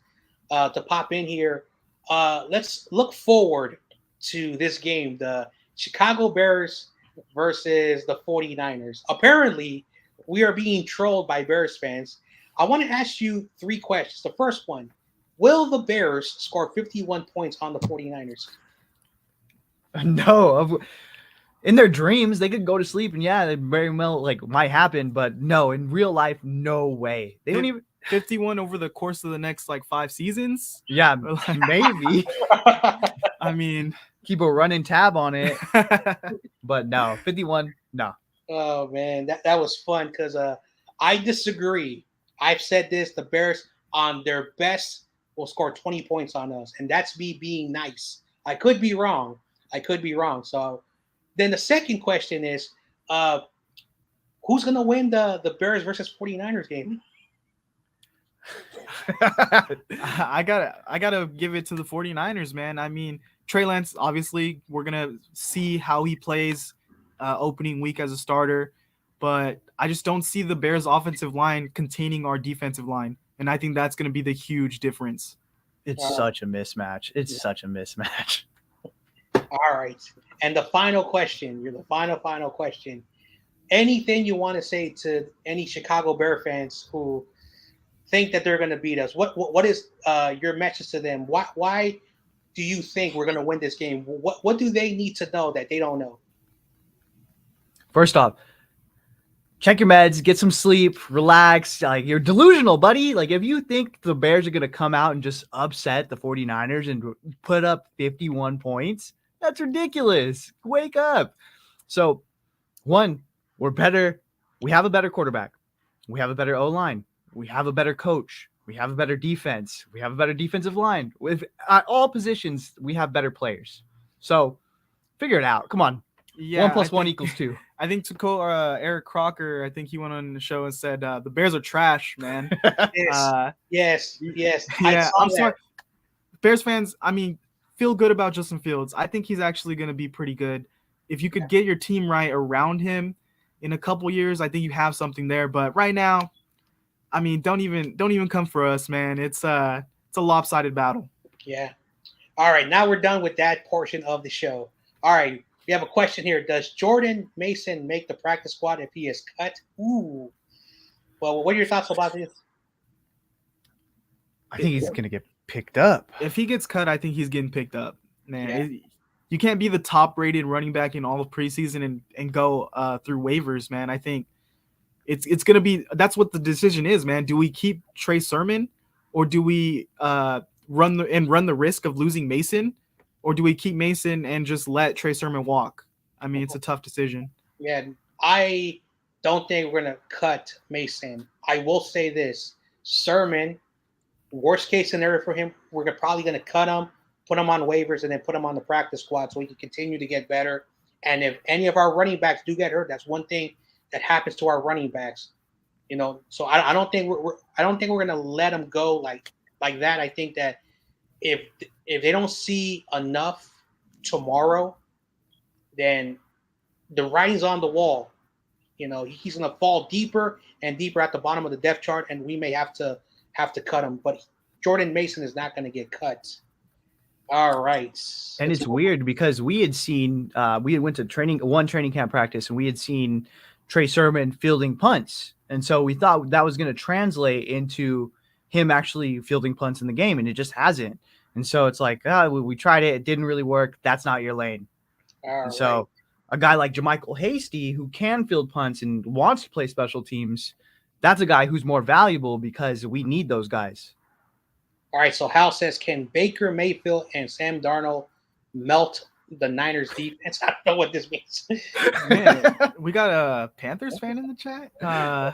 to pop in here, let's look forward to this game, the Chicago Bears versus the 49ers. Apparently, we are being trolled by Bears fans. I want to ask you three questions. The first one, will the Bears score 51 points on the 49ers? No, in their dreams, they could go to sleep and yeah, it very well might happen, but no, in real life, no way. They don't even 51 over the course of the next 5 seasons. Yeah, maybe. I mean, keep a running tab on it, but no, 51, no. Oh man, that was fun because I disagree. I've said this: the Bears on their best will score 20 points on us, and that's me being nice. I could be wrong. So then the second question is, who's going to win the Bears versus 49ers game? I gotta give it to the 49ers, man. I mean, Trey Lance, obviously, we're going to see how he plays opening week as a starter, but I just don't see the Bears offensive line containing our defensive line, and I think that's going to be the huge difference. It's such a mismatch. Such a mismatch. All right. And the final question, the final question. Anything you want to say to any Chicago Bear fans who think that they're going to beat us? What is your message to them? Why do you think we're going to win this game? What do they need to know that they don't know? First off, check your meds, get some sleep, relax. You're delusional, buddy. If you think the Bears are going to come out and just upset the 49ers and put up 51 points, that's ridiculous. Wake up. So, one, we're better. We have a better quarterback. We have a better O-line. We have a better coach. We have a better defense. We have a better defensive line. With at all positions, we have better players. So, figure it out. Come on. Yeah, 1 + 1 = 2. I think to quote Eric Crocker, I think he went on the show and said, the Bears are trash, man. Yes. Yeah, I'm sorry. Bears fans, I mean, feel good about Justin Fields. I think he's actually going to be pretty good. If you could get your team right around him in a couple years, I think you have something there. But right now, I mean, don't even come for us, man. It's a lopsided battle. Yeah. All right, now we're done with that portion of the show. All right, we have a question here. Does Jordan Mason make the practice squad if he is cut? Ooh. Well, what are your thoughts about this? I think he's going to get picked up. If he gets cut, I think he's getting picked up, man. Yeah. You can't be the top-rated running back in all of preseason and go through waivers, man. I think it's going to be – that's what the decision is, man. Do we keep Trey Sermon, or do we run the risk of losing Mason, or do we keep Mason and just let Trey Sermon walk? I mean, it's a tough decision. Yeah, I don't think we're going to cut Mason. I will say this. Sermon, worst case scenario for him, we're probably going to cut him, put him on waivers, and then put him on the practice squad so he can continue to get better. And if any of our running backs do get hurt, that's one thing that happens to our running backs. So I don't think we're going to let them go like that. I think that if they don't see enough tomorrow, then the writing's on the wall. He's going to fall deeper and deeper at the bottom of the depth chart, and we may have to cut him. But Jordan Mason is not going to get cut. All right. And it's weird because we had seen we had went to one training camp practice, and we had seen Trey Sermon fielding punts. And so we thought that was going to translate into him actually fielding punts in the game, and it just hasn't. And so it's like, we tried it. It didn't really work. That's not your lane. All so right. A guy like Jermichael Hasty, who can field punts and wants to play special teams, that's a guy who's more valuable because we need those guys. All right, so Hal says, can Baker Mayfield and Sam Darnold melt the Niners defense? I don't know what this means. Man, we got a Panthers fan in the chat. No,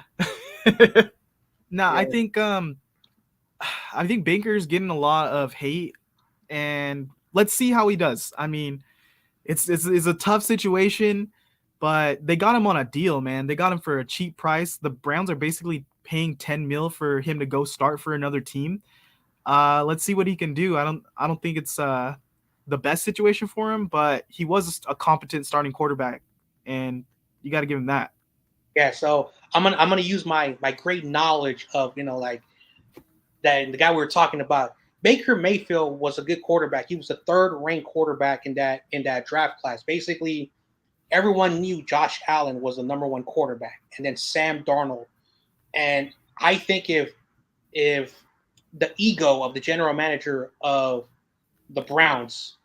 yeah. I think Baker's getting a lot of hate, and let's see how he does. I mean, it's a tough situation, but they got him on a deal, man. They got him for a cheap price. The Browns are basically paying $10 million for him to go start for another team. Let's see what he can do. I don't think it's the best situation for him, but he was a competent starting quarterback, and you got to give him that. Yeah, so I'm gonna use my great knowledge of like that the guy we were talking about. Baker Mayfield was a good quarterback. He was the third ranked quarterback in that draft class. Basically, everyone knew Josh Allen was the number one quarterback, and then Sam Darnold. And I think if the ego of the general manager of the Browns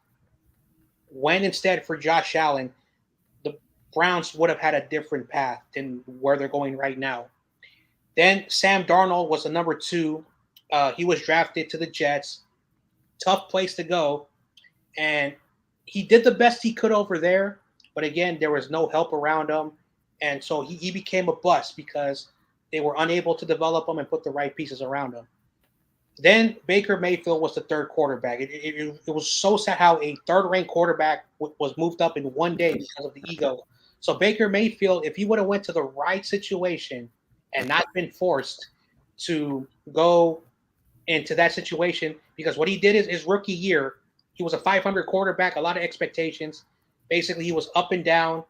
went instead for Josh Allen, the Browns would have had a different path than where they're going right now. Then Sam Darnold was the number two. He was drafted to the Jets. Tough place to go. And he did the best he could over there. But again, there was no help around him. And so he became a bust because they were unable to develop him and put the right pieces around him. Then Baker Mayfield was the third quarterback. It was so sad how a third-ranked quarterback was moved up in one day because of the ego. So Baker Mayfield, if he would have went to the right situation and not been forced to go into that situation, because what he did is his rookie year, he was a 500 quarterback, a lot of expectations. Basically, he was up and down,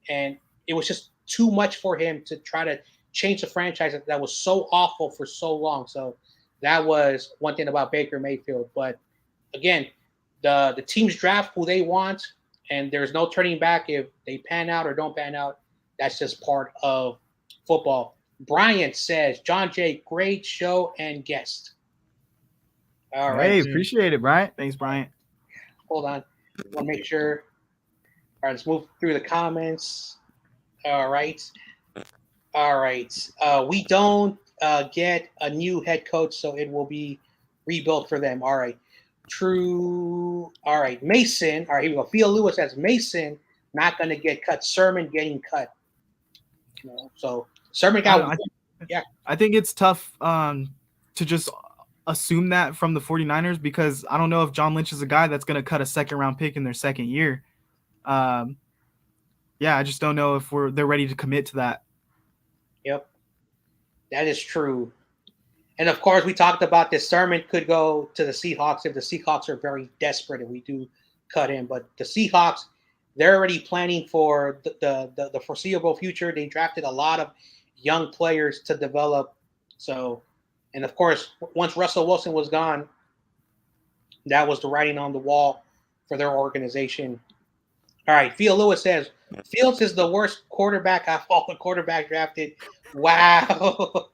and it was just too much for him to try to change the franchise that was so awful for so long. So that was one thing about Baker Mayfield. But again, the teams draft who they want, and there's no turning back if they pan out or don't pan out. That's just part of football. Bryant says, John Jay, great show and guest. All right. Hey, appreciate it, Bryant. Thanks, Bryant. Hold on. I want to make sure. All right, let's move through the comments. All right. We don't get a new head coach, so it will be rebuilt for them. All right. True. All right. Mason. All right, here we go. Theo Lewis says Mason not going to get cut. Sermon getting cut. So Sermon got. I think it's tough to just assume that from the 49ers because I don't know if John Lynch is a guy that's going to cut a second-round pick in their second year. I just don't know if they're ready to commit to that. Yep, that is true. And of course, we talked about this. Sermon could go to the Seahawks if the Seahawks are very desperate and we do cut him. But the Seahawks, they're already planning for the foreseeable future. They drafted a lot of young players to develop. So, and of course, once Russell Wilson was gone, that was the writing on the wall for their organization. All right, Theo Lewis says, Fields is the worst quarterback of all the quarterbacks drafted. Wow.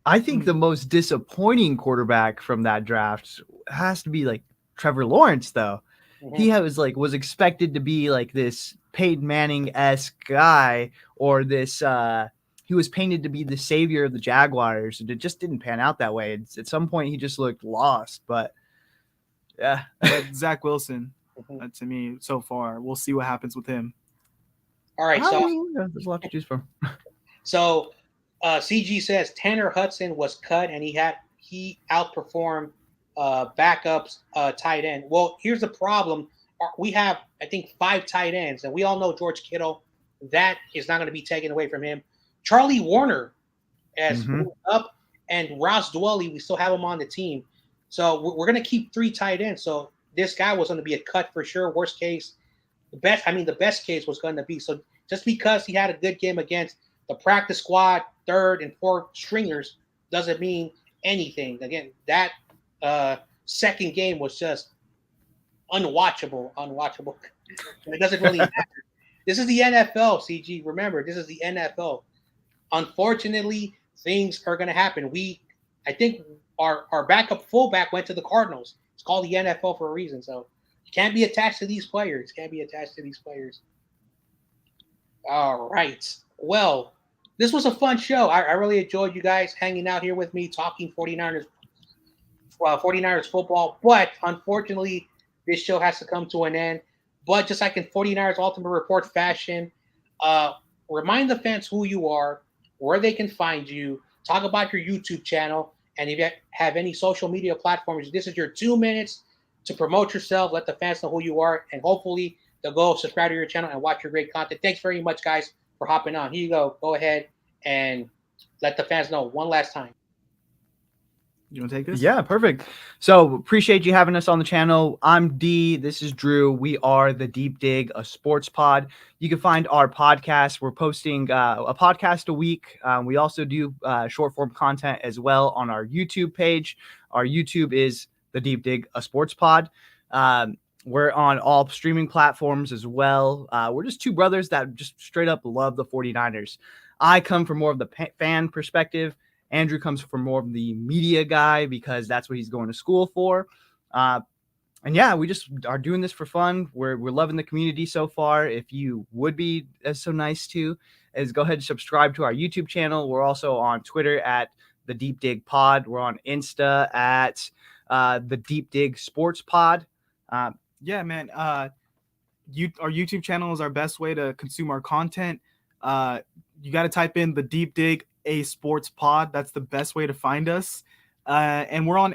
I think the most disappointing quarterback from that draft has to be like Trevor Lawrence, though. Mm-hmm. He was expected to be like this Peyton Manning-esque guy, or this he was painted to be the savior of the Jaguars, and it just didn't pan out that way. At some point, he just looked lost. But yeah, Zach Wilson to me so far. We'll see what happens with him. All right, so there's a lot to choose from. So CG says Tanner Hudson was cut, and he outperformed backups tight end. Well, here's the problem. We have, I think, 5 tight ends, and we all know George Kittle. That is not going to be taken away from him. Charlie Warner has moved up, and Ross Dwelly, we still have him on the team. So we're going to keep 3 tight ends. So this guy was going to be a cut for sure. Worst case, the best case was going to be. So just because he had a good game against the practice squad, 3rd and 4th stringers doesn't mean anything. Again, that second game was just unwatchable. It doesn't really matter. This is the NFL, CG. Remember, this is the NFL. Unfortunately, things are going to happen. I think our backup fullback went to the Cardinals. It's called the NFL for a reason. So you can't be attached to these players. All right. Well, this was a fun show. I really enjoyed you guys hanging out here with me, talking 49ers football. But unfortunately, this show has to come to an end. But just like in 49ers Ultimate Report fashion, remind the fans who you are, where they can find you, talk about your YouTube channel, and if you have any social media platforms, this is your 2 minutes to promote yourself, let the fans know who you are, and hopefully they'll go subscribe to your channel and watch your great content. Thanks very much, guys, for hopping on. Here you go. Go ahead and let the fans know one last time. You want to take this? Yeah, perfect. So appreciate you having us on the channel. I'm D. This is Drew. We are the Deep Dig, a sports pod. You can find our podcast. We're posting a podcast a week. We also do short form content as well on our YouTube page. Our YouTube is the Deep Dig, a sports pod. We're on all streaming platforms as well. We're just two brothers that just straight up love the 49ers. I come from more of the fan perspective. Andrew comes from more of the media guy because that's what he's going to school for. And yeah, we just are doing this for fun. We're loving the community so far. If you would be so nice to, is go ahead and subscribe to our YouTube channel. We're also on Twitter at the Deep Dig Pod. We're on Insta at the Deep Dig Sports Pod. Yeah, man. Our YouTube channel is our best way to consume our content. You got to type in the Deep Dig, a sports pod. That's the best way to find us. And we're on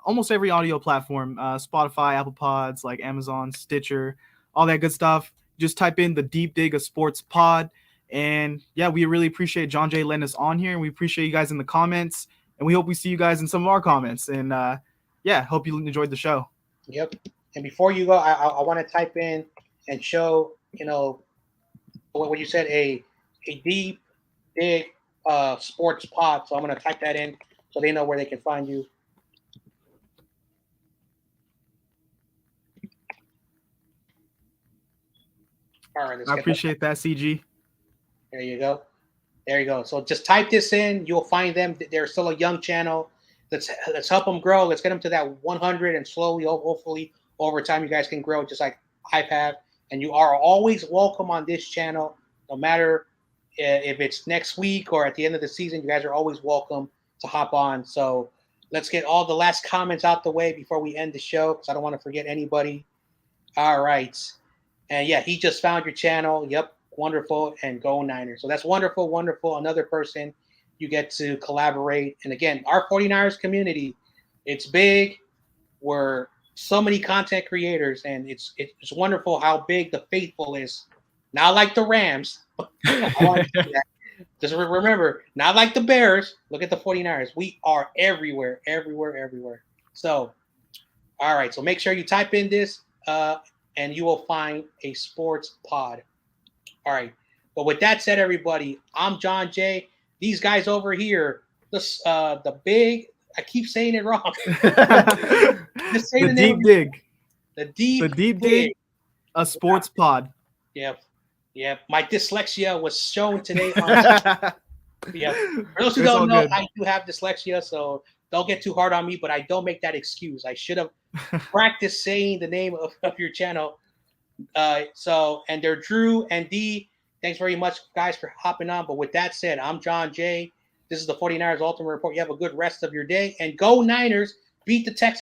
almost every audio platform, Spotify, Apple Pods, like Amazon, Stitcher, all that good stuff. Just type in the Deep Dig, a sports pod. And yeah, we really appreciate John Jay letting us on here. And we appreciate you guys in the comments. And we hope we see you guys in some of our comments. And yeah, hope you enjoyed the show. Yep. And before you go, I want to type in and show, what you said, a Deep Dig sports pod. So I'm going to type that in so they know where they can find you. All right. I appreciate that, CG. There you go. There you go. So just type this in. You'll find them. They're still a young channel. Let's help them grow. Let's get them to that 100, and slowly, hopefully, over time, you guys can grow just like I have. And you are always welcome on this channel, no matter if it's next week or at the end of the season. You guys are always welcome to hop on. So let's get all the last comments out the way before we end the show, because I don't want to forget anybody. All right. And yeah, he just found your channel. Yep. Wonderful. And go Niners. So that's wonderful. Wonderful. Another person you get to collaborate. And again, our 49ers community, it's big. We're so many content creators, and it's wonderful how big the faithful is. Not like the Rams. Just remember, not like the Bears. Look at the 49ers. We are everywhere. So, all right. So make sure you type in this, and you will find a sports pod. All right. But with that said, everybody, I'm John Jay. These guys over here, the big, I keep saying it wrong. Just say the name. Deep Dig. The Deep Dig, a sports pod. Yep. My dyslexia was shown today. Yeah. For those who don't know, I do have dyslexia, so don't get too hard on me, but I don't make that excuse. I should have practiced saying the name of your channel. And they're Drew and D. Thanks very much, guys, for hopping on. But with that said, I'm John Jay. This is the 49ers Ultimate Report. You have a good rest of your day. And go Niners. Beat the Texans.